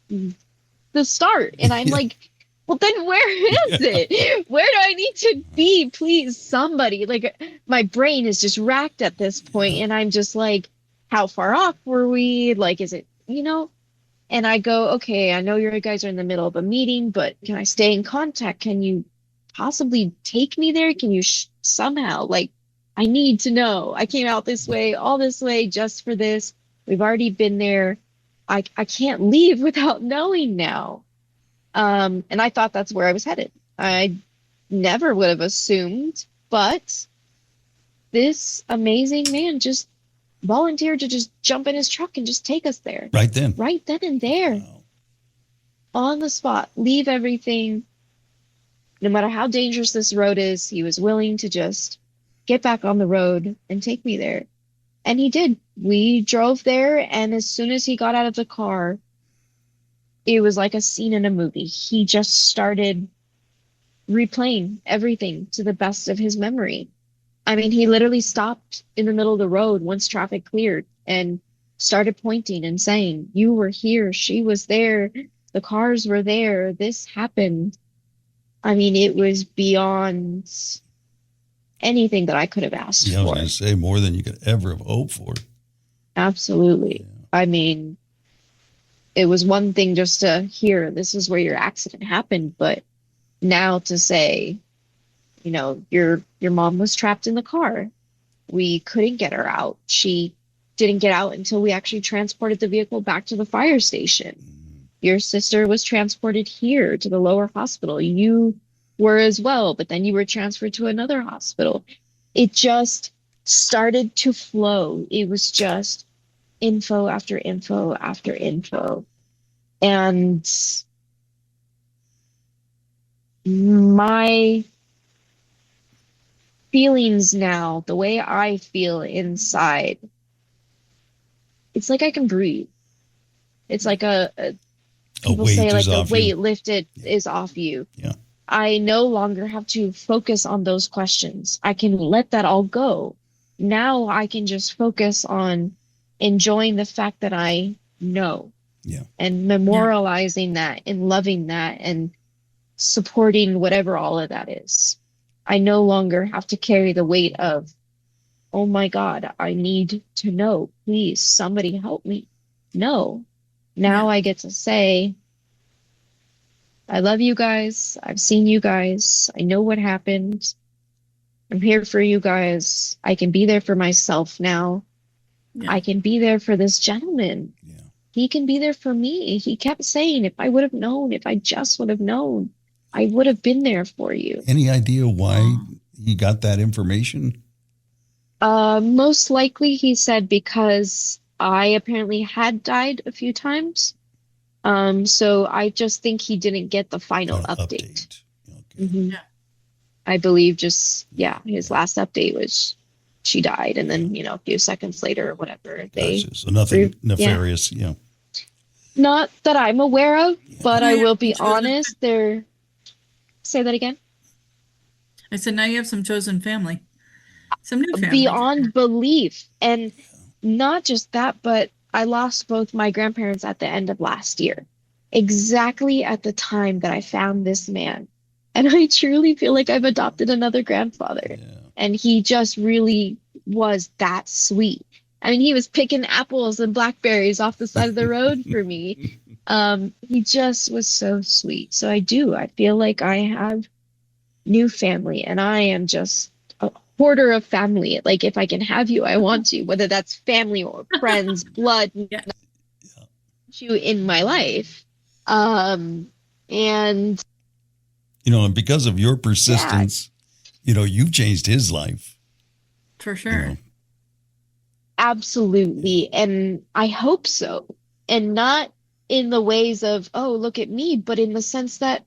the start. And I'm like, well, then where is it? Where do I need to be? Please, somebody. Like, my brain is just racked at this point, and I'm just like, how far off were we? Like, is it, And I go, okay, I know you guys are in the middle of a meeting, but can I stay in contact? Can you possibly take me there? Can you somehow, like, I need to know. I came out this way, all this way just for this. We've already been there. I can't leave without knowing now. And I thought that's where I was headed. I never would have assumed, but this amazing man just volunteered to just jump in his truck and just take us there. Right then and there. Wow. On the spot, leave everything. No matter how dangerous this road is, he was willing to just get back on the road and take me there. And he did. We drove there, and as soon as he got out of the car, it was like a scene in a movie. He just started replaying everything to the best of his memory. I mean, he literally stopped in the middle of the road once traffic cleared and started pointing and saying, you were here, she was there, the cars were there, this happened. I mean, it was beyond anything that I could have asked for. I was going to say more than you could ever have hoped for. Absolutely. Yeah. I mean, it was one thing just to hear this is where your accident happened, but now to say, your mom was trapped in the car. We couldn't get her out. She didn't get out until we actually transported the vehicle back to the fire station. Your sister was transported here to the lower hospital. You were as well, but then you were transferred to another hospital. It just started to flow. It was just info after info after info. And my feelings now, the way I feel inside, it's like I can breathe. It's like people say like the weight lifted is off you. Yeah. I no longer have to focus on those questions. I can let that all go. Now I can just focus on enjoying the fact that I know. Yeah. And memorializing that and loving that and supporting whatever all of that is. I no longer have to carry the weight of, oh my God, I need to know. Please, somebody help me. No. Now I get to say, I love you guys. I've seen you guys. I know what happened. I'm here for you guys. I can be there for myself now. Yeah. I can be there for this gentleman. Yeah. He can be there for me. He kept saying, if I would have known, if I just would have known, I would have been there for you. Any idea why he got that information? Most likely, he said, because I apparently had died a few times. So I just think he didn't get the final update. Okay. Mm-hmm. Yeah. I believe his last update was she died. And then, a few seconds later or whatever. So nothing nefarious. Yeah. Not that I'm aware of, but I will be honest. Say that again. I said, now you have some chosen family. Some new family. Beyond belief. And not just that, but I lost both my grandparents at the end of last year, exactly at the time that I found this man. And I truly feel like I've adopted another grandfather. Yeah. And he just really was that sweet. I mean, he was picking apples and blackberries off the side of the road for me. He just was so sweet. So I feel like I have new family, and I am just a hoarder of family. Like, if I can have you, I want to, whether that's family or friends, blood, you in my life. And and because of your persistence, you've changed his life. For sure. Absolutely. And I hope so. And not in the ways of, oh, look at me, but in the sense that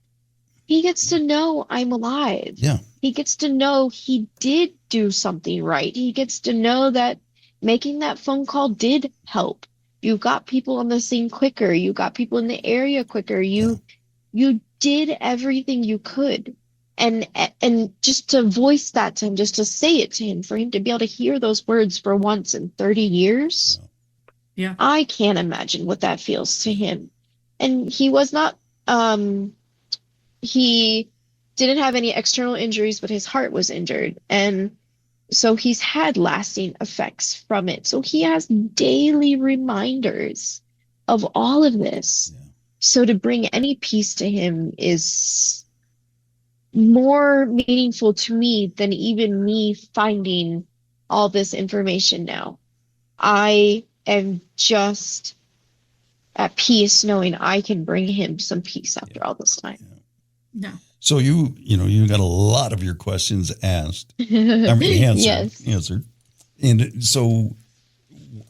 he gets to know I'm alive. Yeah. He gets to know he did do something right. He gets to know that making that phone call did help. You got people on the scene quicker. You got people in the area quicker. You did everything you could. And just to voice that to him, just to say it to him, for him to be able to hear those words for once in 30 years. Yeah. I can't imagine what that feels to him. And he was not, he didn't have any external injuries, but his heart was injured. And so he's had lasting effects from it. So he has daily reminders of all of this. Yeah. So to bring any peace to him is more meaningful to me than even me finding all this information now. I am just at peace knowing I can bring him some peace after all this time. Yeah. So you got a lot of your questions asked. Answered. Yes. Answered. And so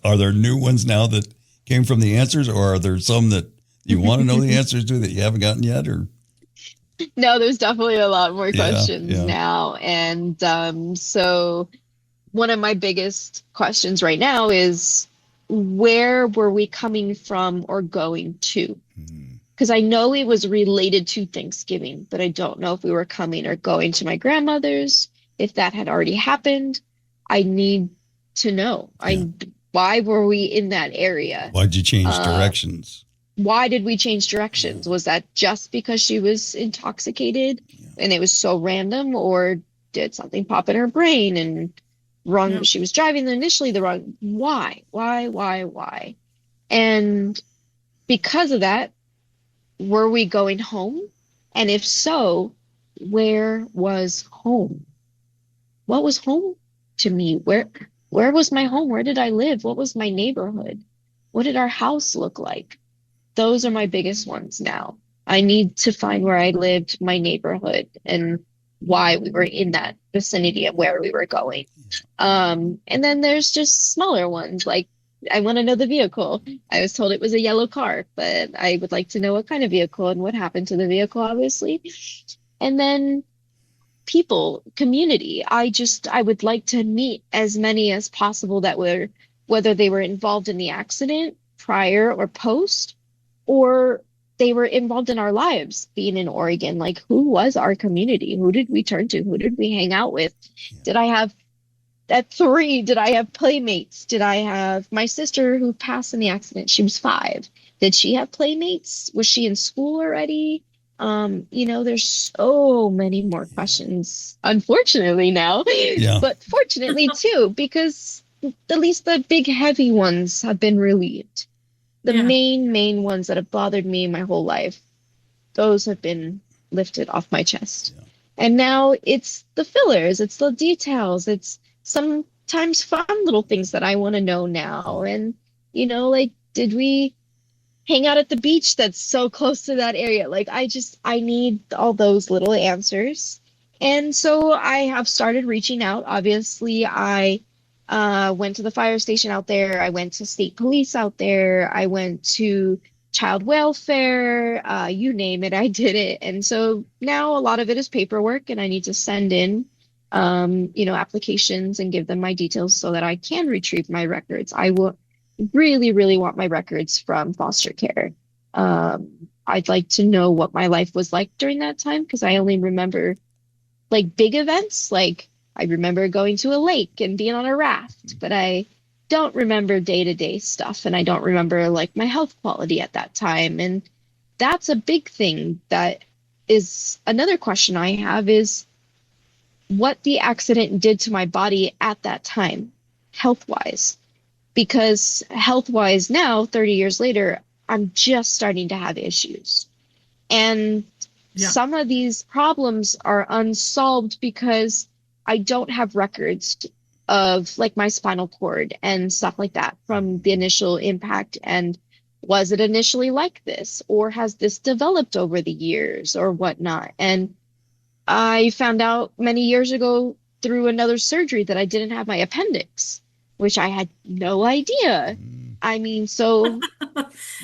are there new ones now that came from the answers, or are there some that you want to know the answers to that you haven't gotten yet, or? No, there's definitely a lot more questions now. And so one of my biggest questions right now is, where were we coming from or going to? Because I know it was related to Thanksgiving, but I don't know if we were coming or going to my grandmother's, if that had already happened. I need to know. Why were we in that area? Why'd you change directions? Why did we change directions? Was that just because she was intoxicated and it was so random, or did something pop in her brain and wrong? She was driving initially the wrong. Why? And because of that, were we going home? And if so, where was home? What was home to me? Where was my home? Where did I live? What was my neighborhood? What did our house look like? Those are my biggest ones now. I need to find where I lived, my neighborhood, and why we were in that vicinity of where we were going. And then there's just smaller ones, like I want to know the vehicle. I was told it was a yellow car, but I would like to know what kind of vehicle and what happened to the vehicle, obviously. And then people, community. I would like to meet as many as possible that were, whether they were involved in the accident prior or post, or they were involved in our lives being in Oregon. Like, who was our community? Who did we turn to? Who did we hang out with? Did I have at 3, did I have playmates? Did I have my sister who passed in the accident? She was 5. Did she have playmates? Was she in school already? There's so many more questions, unfortunately now, but fortunately too, because at least the big heavy ones have been relieved. The main ones that have bothered me my whole life, those have been lifted off my chest. And now it's the fillers, it's the details, it's sometimes fun little things that I want to know now. And, like, did we hang out at the beach that's so close to that area? Like, I need all those little answers. And so I have started reaching out. Obviously, I went to the fire station out there. I went to state police out there. I went to child welfare, you name it, I did it. And so now a lot of it is paperwork, and I need to send in, applications and give them my details so that I can retrieve my records. I will really, really want my records from foster care. I'd like to know what my life was like during that time, because I only remember like big events. Like, I remember going to a lake and being on a raft, but I don't remember day-to-day stuff, and I don't remember like my health quality at that time. And that's a big thing. That is another question I have, is what the accident did to my body at that time, health-wise. Because health-wise now, 30 years later, I'm just starting to have issues. And some of these problems are unsolved because I don't have records of like my spinal cord and stuff like that from the initial impact. And was it initially like this, or has this developed over the years or whatnot? And I found out many years ago through another surgery that I didn't have my appendix, which I had no idea. I mean, so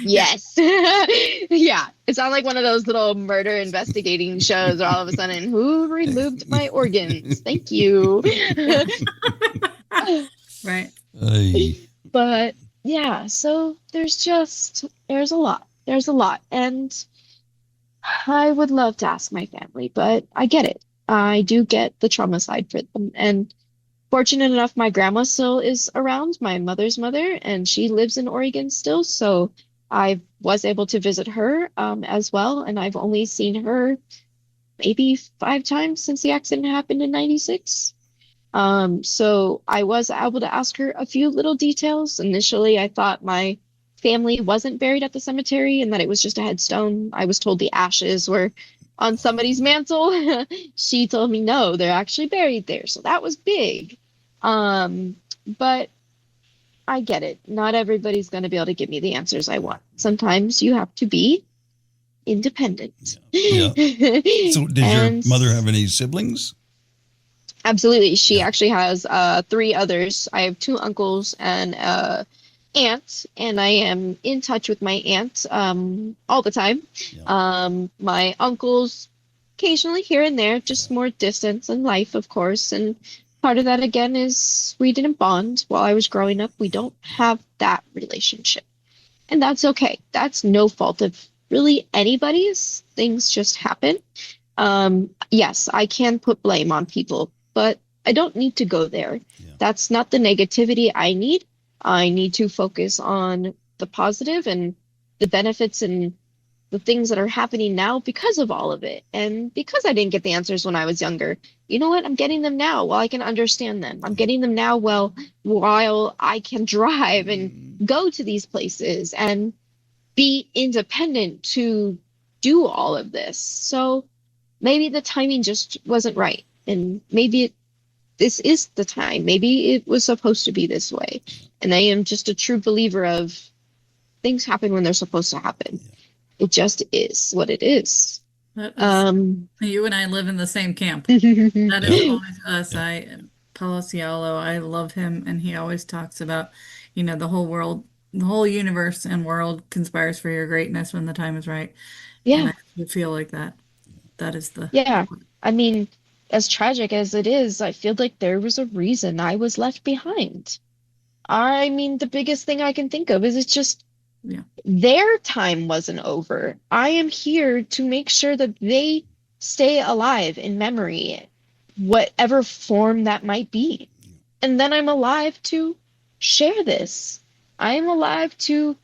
yes. Yeah. It's not like one of those little murder investigating shows where all of a sudden, who removed my organs? Thank you. Right. But yeah, so there's a lot. There's a lot. And I would love to ask my family, but I get it. I do get the trauma side for them. And fortunate enough, my grandma still is around, my mother's mother, and she lives in Oregon still. So I was able to visit her as well. And I've only seen her maybe 5 times since the accident happened in 96. So I was able to ask her a few little details. Initially, I thought my family wasn't buried at the cemetery and that it was just a headstone. I was told the ashes were on somebody's mantle. She told me, no, they're actually buried there. So that was big. But I get it. Not everybody's going to be able to give me the answers I want. Sometimes you have to be independent. Yeah. So did your mother have any siblings? Absolutely. She actually has 3 others. I have 2 uncles and aunt, and I am in touch with my aunt all the time. My uncles occasionally here and there, just more distance in life, of course. And part of that, again, is we didn't bond while I was growing up. We don't have that relationship. And that's okay. That's no fault of really anybody's. Things just happen. Yes, I can put blame on people, but I don't need to go there. That's not the negativity I need. I need to focus on the positive and the benefits and the things that are happening now because of all of it. And because I didn't get the answers when I was younger, you know what? I'm getting them now while I can understand them. I'm getting them now while I can drive and go to these places and be independent to do all of this. So maybe the timing just wasn't right. And maybe this is the time. Maybe it was supposed to be this way. And I am just a true believer of things happen when they're supposed to happen. It just is what it is. You and I live in the same camp. That is always us. Policialo, I love him, and he always talks about, the whole world, the whole universe and world conspires for your greatness when the time is right. And Yeah. I feel like that. That is the Yeah. I mean, as tragic as it is, I feel like there was a reason I was left behind. I mean, the biggest thing I can think of is it's just yeah. their time wasn't over. I am here to make sure that they stay alive in memory, whatever form that might be. And then I'm alive to share this. I am alive to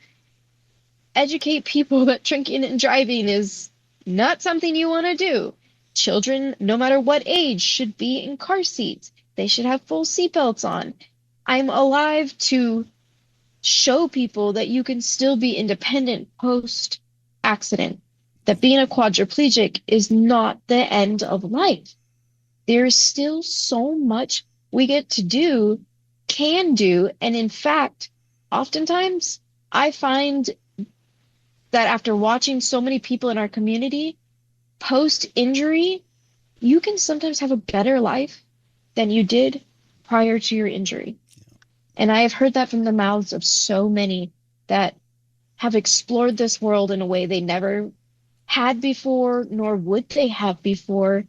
educate people that drinking and driving is not something you want to do. Children, no matter what age, should be in car seats. They should have full seatbelts on. I'm alive to show people that you can still be independent post accident, that being a quadriplegic is not the end of life. There is still so much we get to do, can do, and in fact, oftentimes I find that after watching so many people in our community post injury, you can sometimes have a better life than you did prior to your injury. And I have heard that from the mouths of so many that have explored this world in a way they never had before, nor would they have before.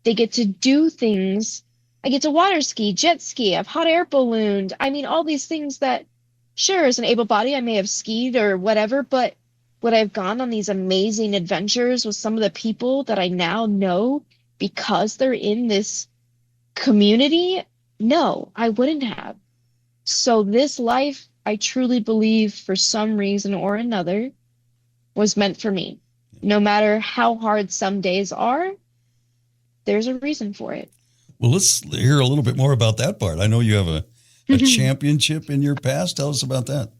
They get to do things. I get to water ski, jet ski, I've hot air ballooned. I mean, all these things that, sure, as an able body, I may have skied or whatever, but would I have gone on these amazing adventures with some of the people that I now know because they're in this community? No, I wouldn't have. So this life, I truly believe, for some reason or another, was meant for me. No matter how hard some days are, there's a reason for it. Well, let's hear a little bit more about that part. I know you have a championship in your past. Tell us about that.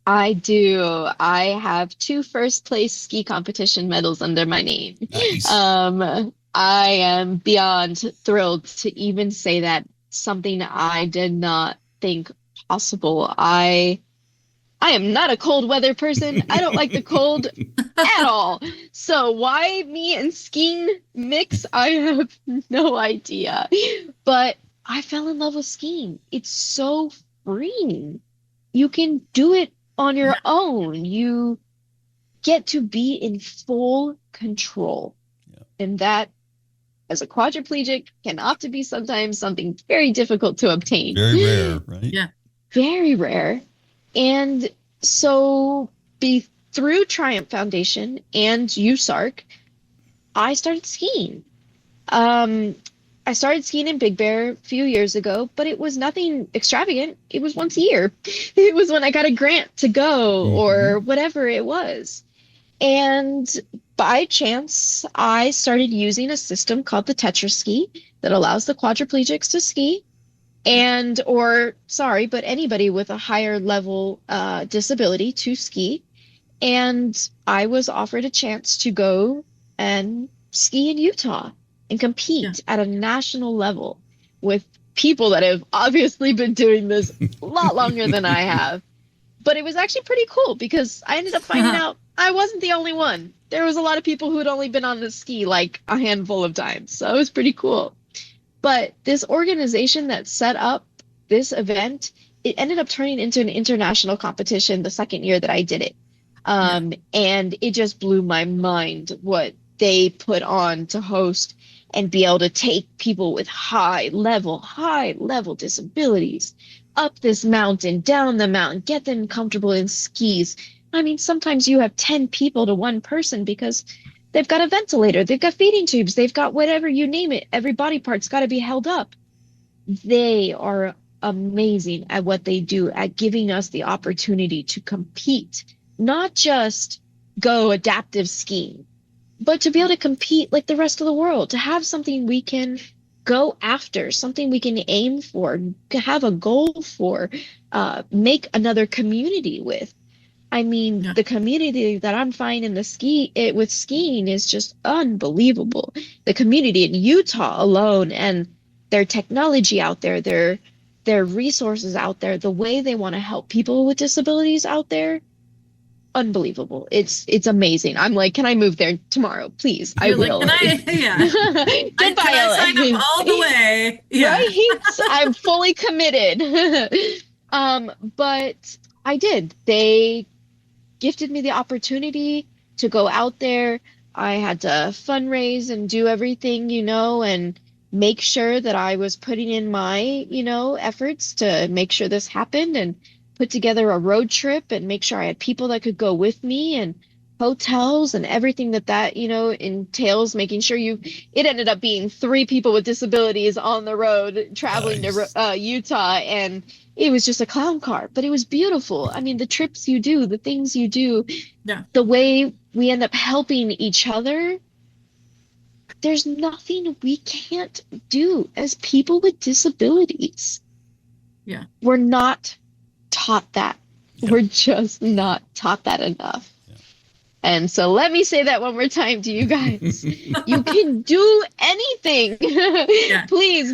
I do. I have 2 first place ski competition medals under my name. Nice. I am beyond thrilled to even say that, something I did not think possible. I am not a cold weather person. I don't like the cold at all. So why me and skiing mix, I have no idea. But I fell in love with skiing. It's so freeing. You can do it on your own. You get to be in full control. Yeah. And that, as a quadriplegic, can often be sometimes something very difficult to obtain. Very rare, right? Yeah. Very rare. And so through Triumph Foundation and USARC, I started skiing. I started skiing in Big Bear a few years ago, but it was nothing extravagant. It was once a year. It was when I got a grant to go or whatever it was. And by chance, I started using a system called the Tetra Ski that allows the quadriplegics to ski but anybody with a higher level disability to ski. And I was offered a chance to go and ski in Utah and compete at a national level with people that have obviously been doing this a lot longer than I have. But it was actually pretty cool because I ended up finding out I wasn't the only one. There was a lot of people who had only been on the ski like a handful of times. So it was pretty cool. But this organization that set up this event, it ended up turning into an international competition the second year that I did it. And it just blew my mind what they put on to host and be able to take people with high level disabilities up this mountain, down the mountain, get them comfortable in skis. I mean, sometimes you have 10 people to one person because they've got a ventilator, they've got feeding tubes, they've got whatever, you name it. Every body part's got to be held up. They are amazing at what they do, at giving us the opportunity to compete, not just go adaptive skiing, but to be able to compete like the rest of the world, to have something we can go after, something we can aim for, have a goal for, make another community with. I mean, Yeah. the community that I'm finding with skiing is just unbelievable. The community in Utah alone and their technology out there, their resources out there, the way they want to help people with disabilities out there, unbelievable. It's amazing. I'm like, can I move there tomorrow, please? I You're like, will. can I? Yeah. Goodbye, Can I sign up LA. all the way? Yeah. Right? I'm fully committed. But I did. They gifted me the opportunity to go out there. I had to fundraise and do everything, and make sure that I was putting in my, efforts to make sure this happened and put together a road trip and make sure I had people that could go with me and hotels and everything that, entails making sure it ended up being 3 people with disabilities on the road traveling Nice. to Utah, and it was just a clown car, but it was beautiful. I mean, the trips you do, the things you do, Yeah. the way we end up helping each other, there's nothing we can't do as people with disabilities. Yeah. We're not taught that. Yep. We're just not taught that enough. Yeah. And so let me say that one more time to you guys. You can do anything. Yeah. Please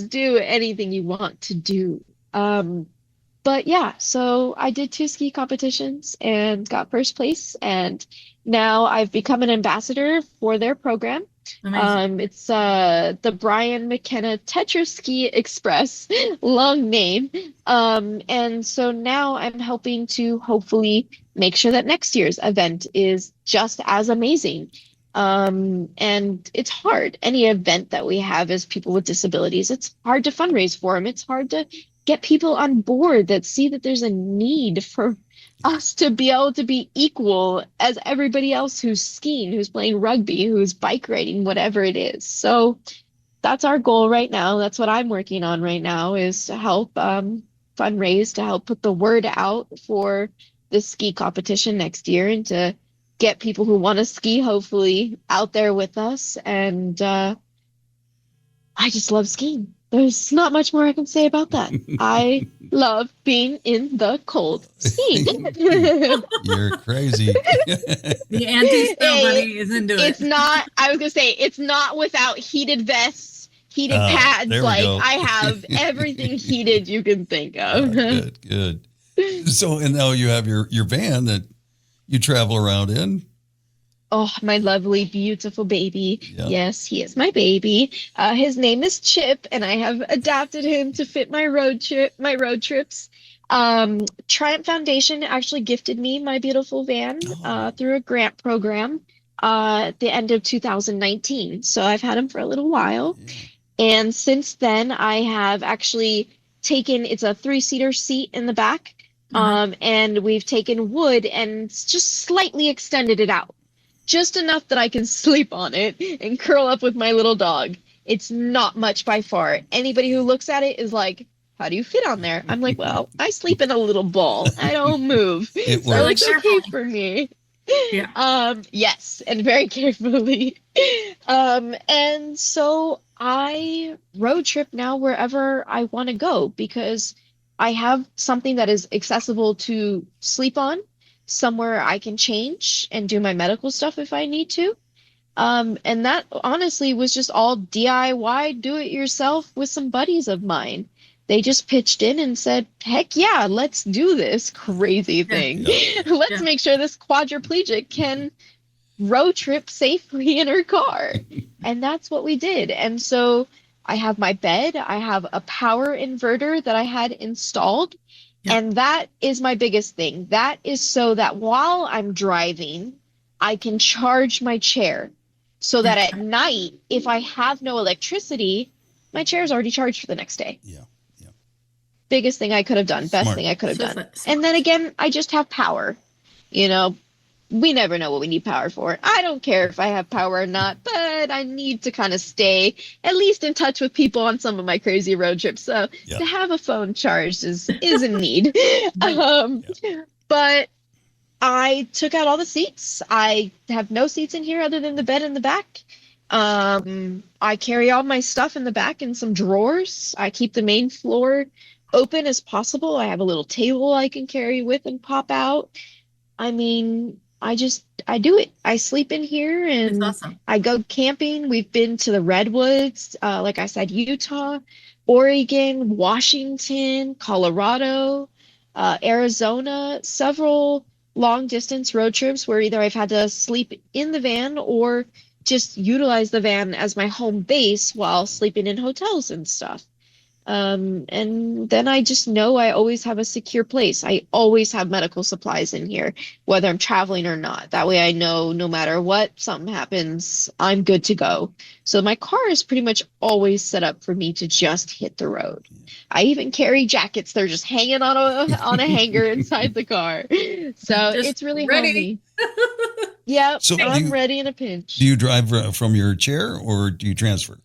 do anything you want to do. But yeah, so I did 2 ski competitions and got first place, and now I've become an ambassador for their program. Amazing. It's the Brian McKenna Tetra Ski Express, long name. And so now I'm helping to hopefully make sure that next year's event is just as amazing. And it's hard. Any event that we have as people with disabilities, it's hard to fundraise for them. It's hard to get people on board that see that there's a need for us to be able to be equal as everybody else who's skiing, who's playing rugby, who's bike riding, whatever it is. So that's our goal right now. That's what I'm working on right now, is to help fundraise, to help put the word out for the ski competition next year and to get people who want to ski hopefully out there with us. And I just love skiing. There's not much more I can say about that. I love being in the cold skiing. You're crazy. The anti-snow bunny is into it. It's not, I was gonna say, it's not without heated vests, heated pads. There we Like go. I have everything heated you can think of. Good. So, and now you have your van that you travel around in. Oh, my lovely, beautiful baby. Yeah. Yes, he is my baby. His name is Chip, and I have adapted him to fit my road trips. Triumph Foundation actually gifted me my beautiful van through a grant program at the end of 2019. So I've had him for a little while. Yeah. And since then, I have actually it's a 3-seater seat in the back. And we've taken wood and just slightly extended it out. Just enough that I can sleep on it and curl up with my little dog. It's not much by far. Anybody who looks at it is like, how do you fit on there? I'm like, well, I sleep in a little ball. I don't move. It So works. it's okay for me. Yeah. Yes, and very carefully. And so I road trip now wherever I want to go because I have something that is accessible to sleep on, somewhere I can change and do my medical stuff if I need to. And that honestly was just all DIY, do it yourself with some buddies of mine. They just pitched in and said, heck yeah, let's do this crazy thing. Let's make sure this quadriplegic can road trip safely in her car. And that's what we did. And so I have my bed, I have a power inverter that I had installed. And that is my biggest thing. That is so that while I'm driving, I can charge my chair so that at night, if I have no electricity, my chair is already charged for the next day. Yeah. Biggest thing I could have done. Best thing I could have done. And then again, I just have power. You know, we never know what we need power for. I don't care if I have power or not, but I need to kind of stay at least in touch with people on some of my crazy road trips. So to have a phone charged is a need. But I took out all the seats. I have no seats in here other than the bed in the back. I carry all my stuff in the back in some drawers. I keep the main floor open as possible. I have a little table I can carry with and pop out. I mean, I do it. I sleep in here It's and awesome. I go camping. We've been to the Redwoods, like I said, Utah, Oregon, Washington, Colorado, Arizona, several long distance road trips where either I've had to sleep in the van or just utilize the van as my home base while sleeping in hotels and stuff. And then I just know I always have a secure place. I always have medical supplies in here, whether I'm traveling or not. That way I know no matter what, something happens, I'm good to go. So my car is pretty much always set up for me to just hit the road. I even carry jackets. They're just hanging on a hanger inside the car. So Just it's really ready. homey. Yep, So I'm ready in a pinch. do you drive from your chair or do you transfer?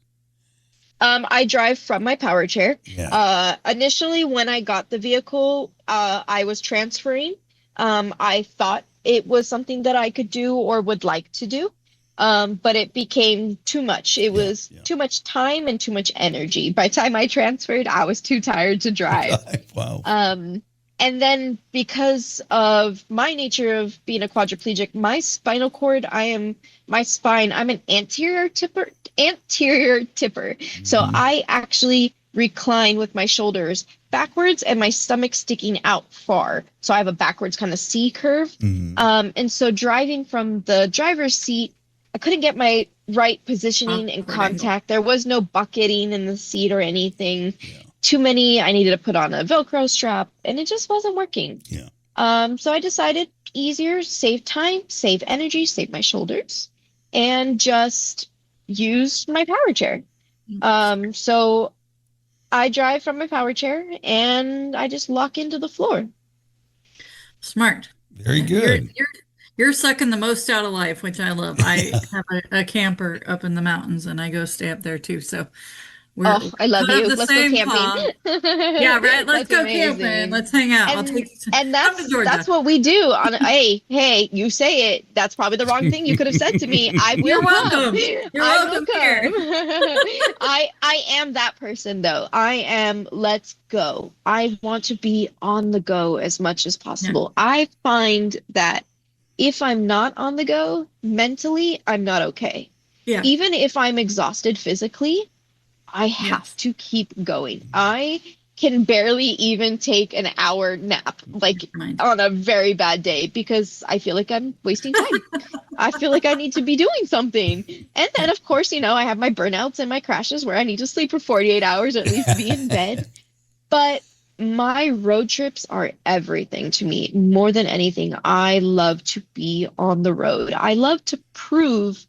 I drive from my power chair. Yeah. Initially, when I got the vehicle, I was transferring. I thought it was something that I could do or would like to do. But it became too much. It was too much time and too much energy. By the time I transferred, I was too tired to drive. Wow. And then because of my nature of being a quadriplegic, my spinal cord, my spine, I'm an anterior tipper. So I actually recline with my shoulders backwards and my stomach sticking out far. So I have a backwards kind of C curve. And so driving from the driver's seat, I couldn't get my right positioning and contact. There was no bucketing in the seat or anything. Too many. I needed to put on a Velcro strap, and it just wasn't working. So I decided easier, save time, save energy, save my shoulders, and just used my power chair. So I drive from my power chair, and I just lock into the floor. Smart. Very good. You're sucking the most out of life, which I love. I have a camper up in the mountains, and I go stay up there too. So we're I love you. the Let's go same camping. Yeah, right. Let's That's go amazing. camping. Let's hang out. I'll take you And come to Georgia. that's what we do. Hey, you say it. That's probably the wrong thing you could have said to me. I will You're welcome. come. You're I welcome will here. come. I am that person though. I am let's go. I want to be on the go as much as possible. I find that if I'm not on the go mentally, I'm not okay. Yeah. Even if I'm exhausted physically, I have to keep going. I can barely even take an hour nap, like on a very bad day, because I feel like I'm wasting time. I feel like I need to be doing something. And then, of course, I have my burnouts and my crashes where I need to sleep for 48 hours or at least be in bed. But my road trips are everything to me. More than anything, I love to be on the road. I love to prove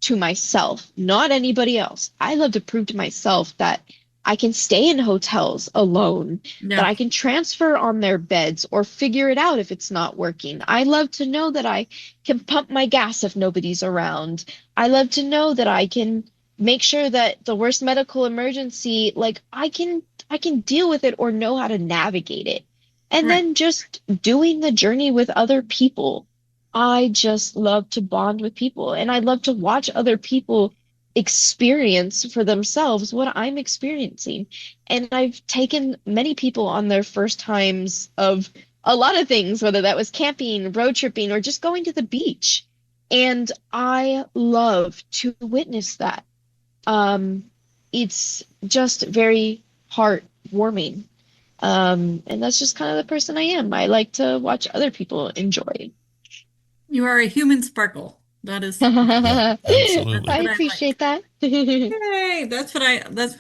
to myself, not anybody else. I love to prove to myself that I can stay in hotels alone, that I can transfer on their beds or figure it out if it's not working. I love to know that I can pump my gas if nobody's around. I love to know that I can make sure that the worst medical emergency, like I can deal with it or know how to navigate it. And then just doing the journey with other people. I just love to bond with people, and I love to watch other people experience for themselves what I'm experiencing. And I've taken many people on their first times of a lot of things, whether that was camping, road tripping, or just going to the beach. And I love to witness that. It's just very heartwarming. And that's just kind of the person I am. I like to watch other people enjoy. You are a human sparkle. That is Absolutely. I appreciate that. Yay! That's what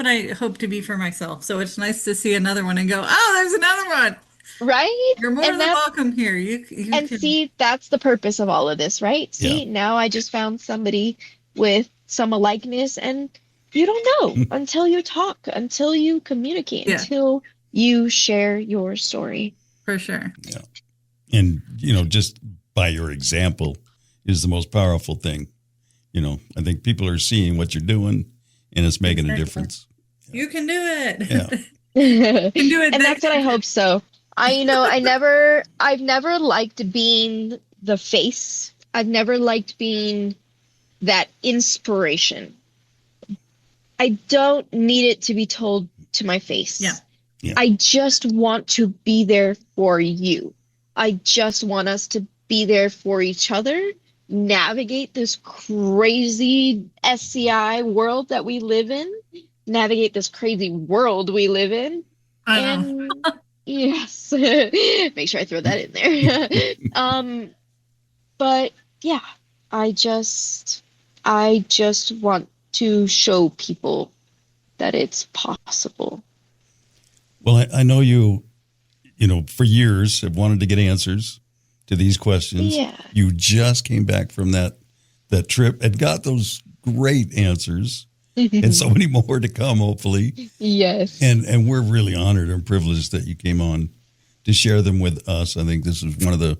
I hope to be for myself. So it's nice to see another one and go, oh, there's another one. Right? You're more than welcome here. You and can... see, that's the purpose of all of this, right? See, now I just found somebody with some alikeness, and you don't know until you talk, until you communicate, until you share your story. For sure. Yeah. And, just by your example is the most powerful thing. I think people are seeing what you're doing, and it's making a difference. You can do it. Yeah. You can do it. And that's what I hope so. I've never liked being the face. I've never liked being that inspiration. I don't need it to be told to my face. Yeah. I just want to be there for you. I just want us to be there for each other, navigate this crazy SCI world that we live in, navigate this crazy world we live in. I know. And yes, make sure I throw that in there. But yeah, I just want to show people that it's possible. Well, I know you for years have wanted to get answers to these questions. Yeah. You just came back from that trip and got those great answers and so many more to come, hopefully. Yes. And we're really honored and privileged that you came on to share them with us. I think this is one of the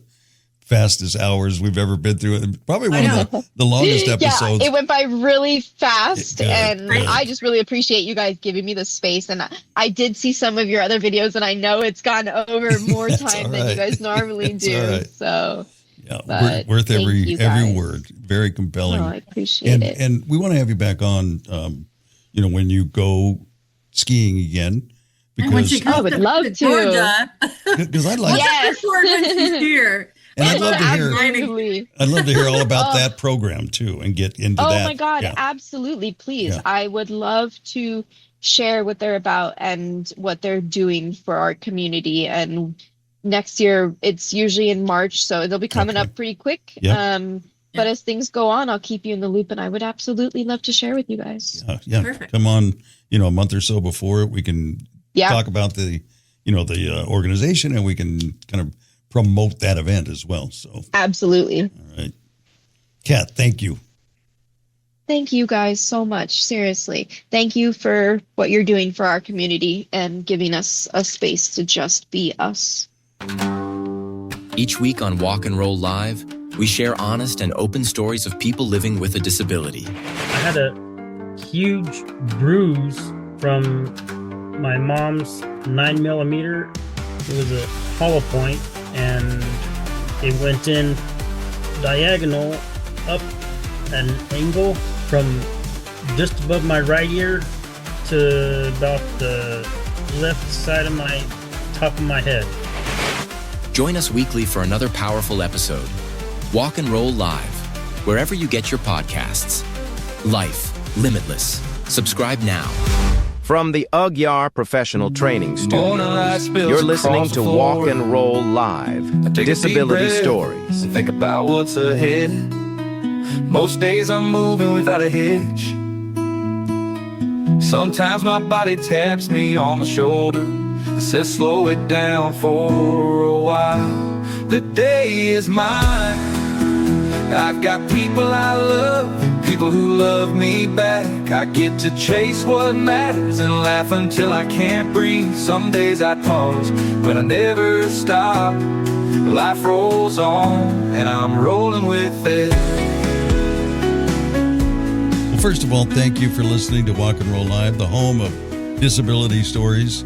fastest hours we've ever been through, and probably one of the longest episodes. Yeah, it went by really fast, and good. I just really appreciate you guys giving me the space. And I did see some of your other videos, and I know it's gone over more time than you guys normally do. Right. So yeah, worth every word. Very compelling. Oh, I appreciate it. And we want to have you back on. When you go skiing again. Because I would love to. Because I'd like when she's here. And I'd love to hear. Absolutely. I'd love to hear all about that program too, and get into that. Oh my God! Yeah. Absolutely, please. Yeah. I would love to share what they're about and what they're doing for our community. And next year, it's usually in March, so they'll be coming up pretty quick. Yep. But as things go on, I'll keep you in the loop, and I would absolutely love to share with you guys. Yeah. Perfect. Come on, a month or so before we can talk about the organization, and we can kind of promote that event as well. So absolutely. All right. Kat, thank you. Thank you guys so much. Seriously. Thank you for what you're doing for our community and giving us a space to just be us. Each week on Walk and Roll Live, we share honest and open stories of people living with a disability. I had a huge bruise from my mom's 9mm. It was a hollow point, and it went in diagonal up an angle from just above my right ear to about the left side of my top of my head. Join us weekly for another powerful episode. Walk and Roll Live, wherever you get your podcasts. Life Limitless. Subscribe now. From the Ugyar Professional Training Studios, you're listening to Walk and Roll Live, Disability Stories. Think about what's ahead. Most days I'm moving without a hitch. Sometimes my body taps me on the shoulder, says slow it down for a while. The day is mine. I've got people I love, people who love me back. I get to chase what matters and laugh until I can't breathe. Some days I pause, but I never stop. Life rolls on, and I'm rolling with it. Well, first of all, thank you for listening to Walk and Roll Live, the home of disability stories.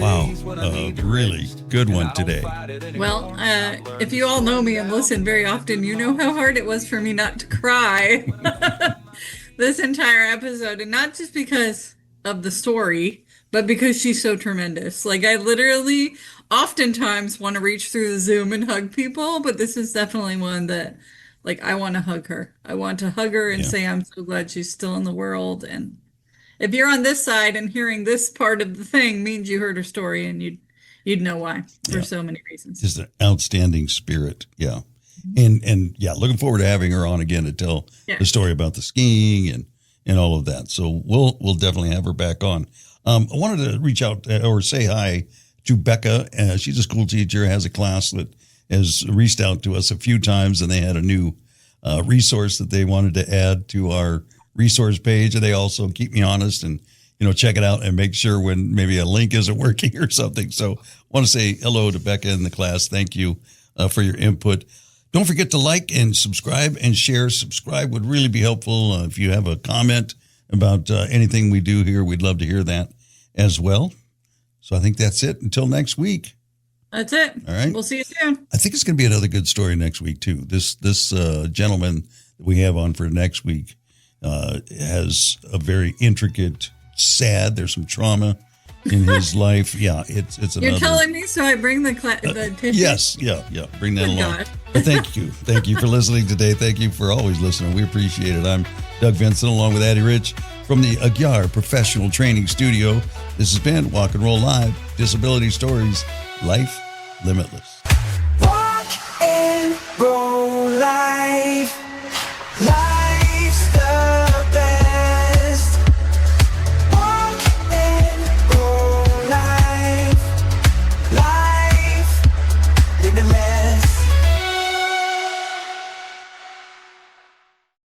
Wow, really good one today. Well, if you all know me and listen very often, you know how hard it was for me not to cry this entire episode. And not just because of the story, but because she's so tremendous. Like, I literally oftentimes want to reach through the Zoom and hug people, but this is definitely one that, like, I want to hug her. I want to hug her and say, I'm so glad she's still in the world. And if you're on this side and hearing this part of the thing, means you heard her story, and you'd know why for so many reasons. Just an outstanding spirit. Yeah. And looking forward to having her on again to tell the story about the skiing and all of that. So we'll definitely have her back on. I wanted to reach out or say hi to Becca. She's a school teacher, has a class that has reached out to us a few times, and they had a new resource that they wanted to add to our resource page. And they also keep me honest and, check it out and make sure when maybe a link isn't working or something. So I want to say hello to Becca in the class. Thank you for your input. Don't forget to like and subscribe and share. Subscribe would really be helpful. If you have a comment about anything we do here, we'd love to hear that as well. So I think that's it. Until next week. That's it. All right. We'll see you soon. I think it's going to be another good story next week too. This gentleman that we have on for next week has a very intricate, sad, there's some trauma in his life. Yeah, it's another. You're telling me, so I bring the tissue? Yes, yeah, bring that Good along. God. But thank you for listening today. Thank you for always listening. We appreciate it. I'm Doug Vincent, along with Addie Rich from the Aguiar Professional Training Studio. This has been Walk and Roll Live, Disability Stories, Life Limitless. Walk and roll life.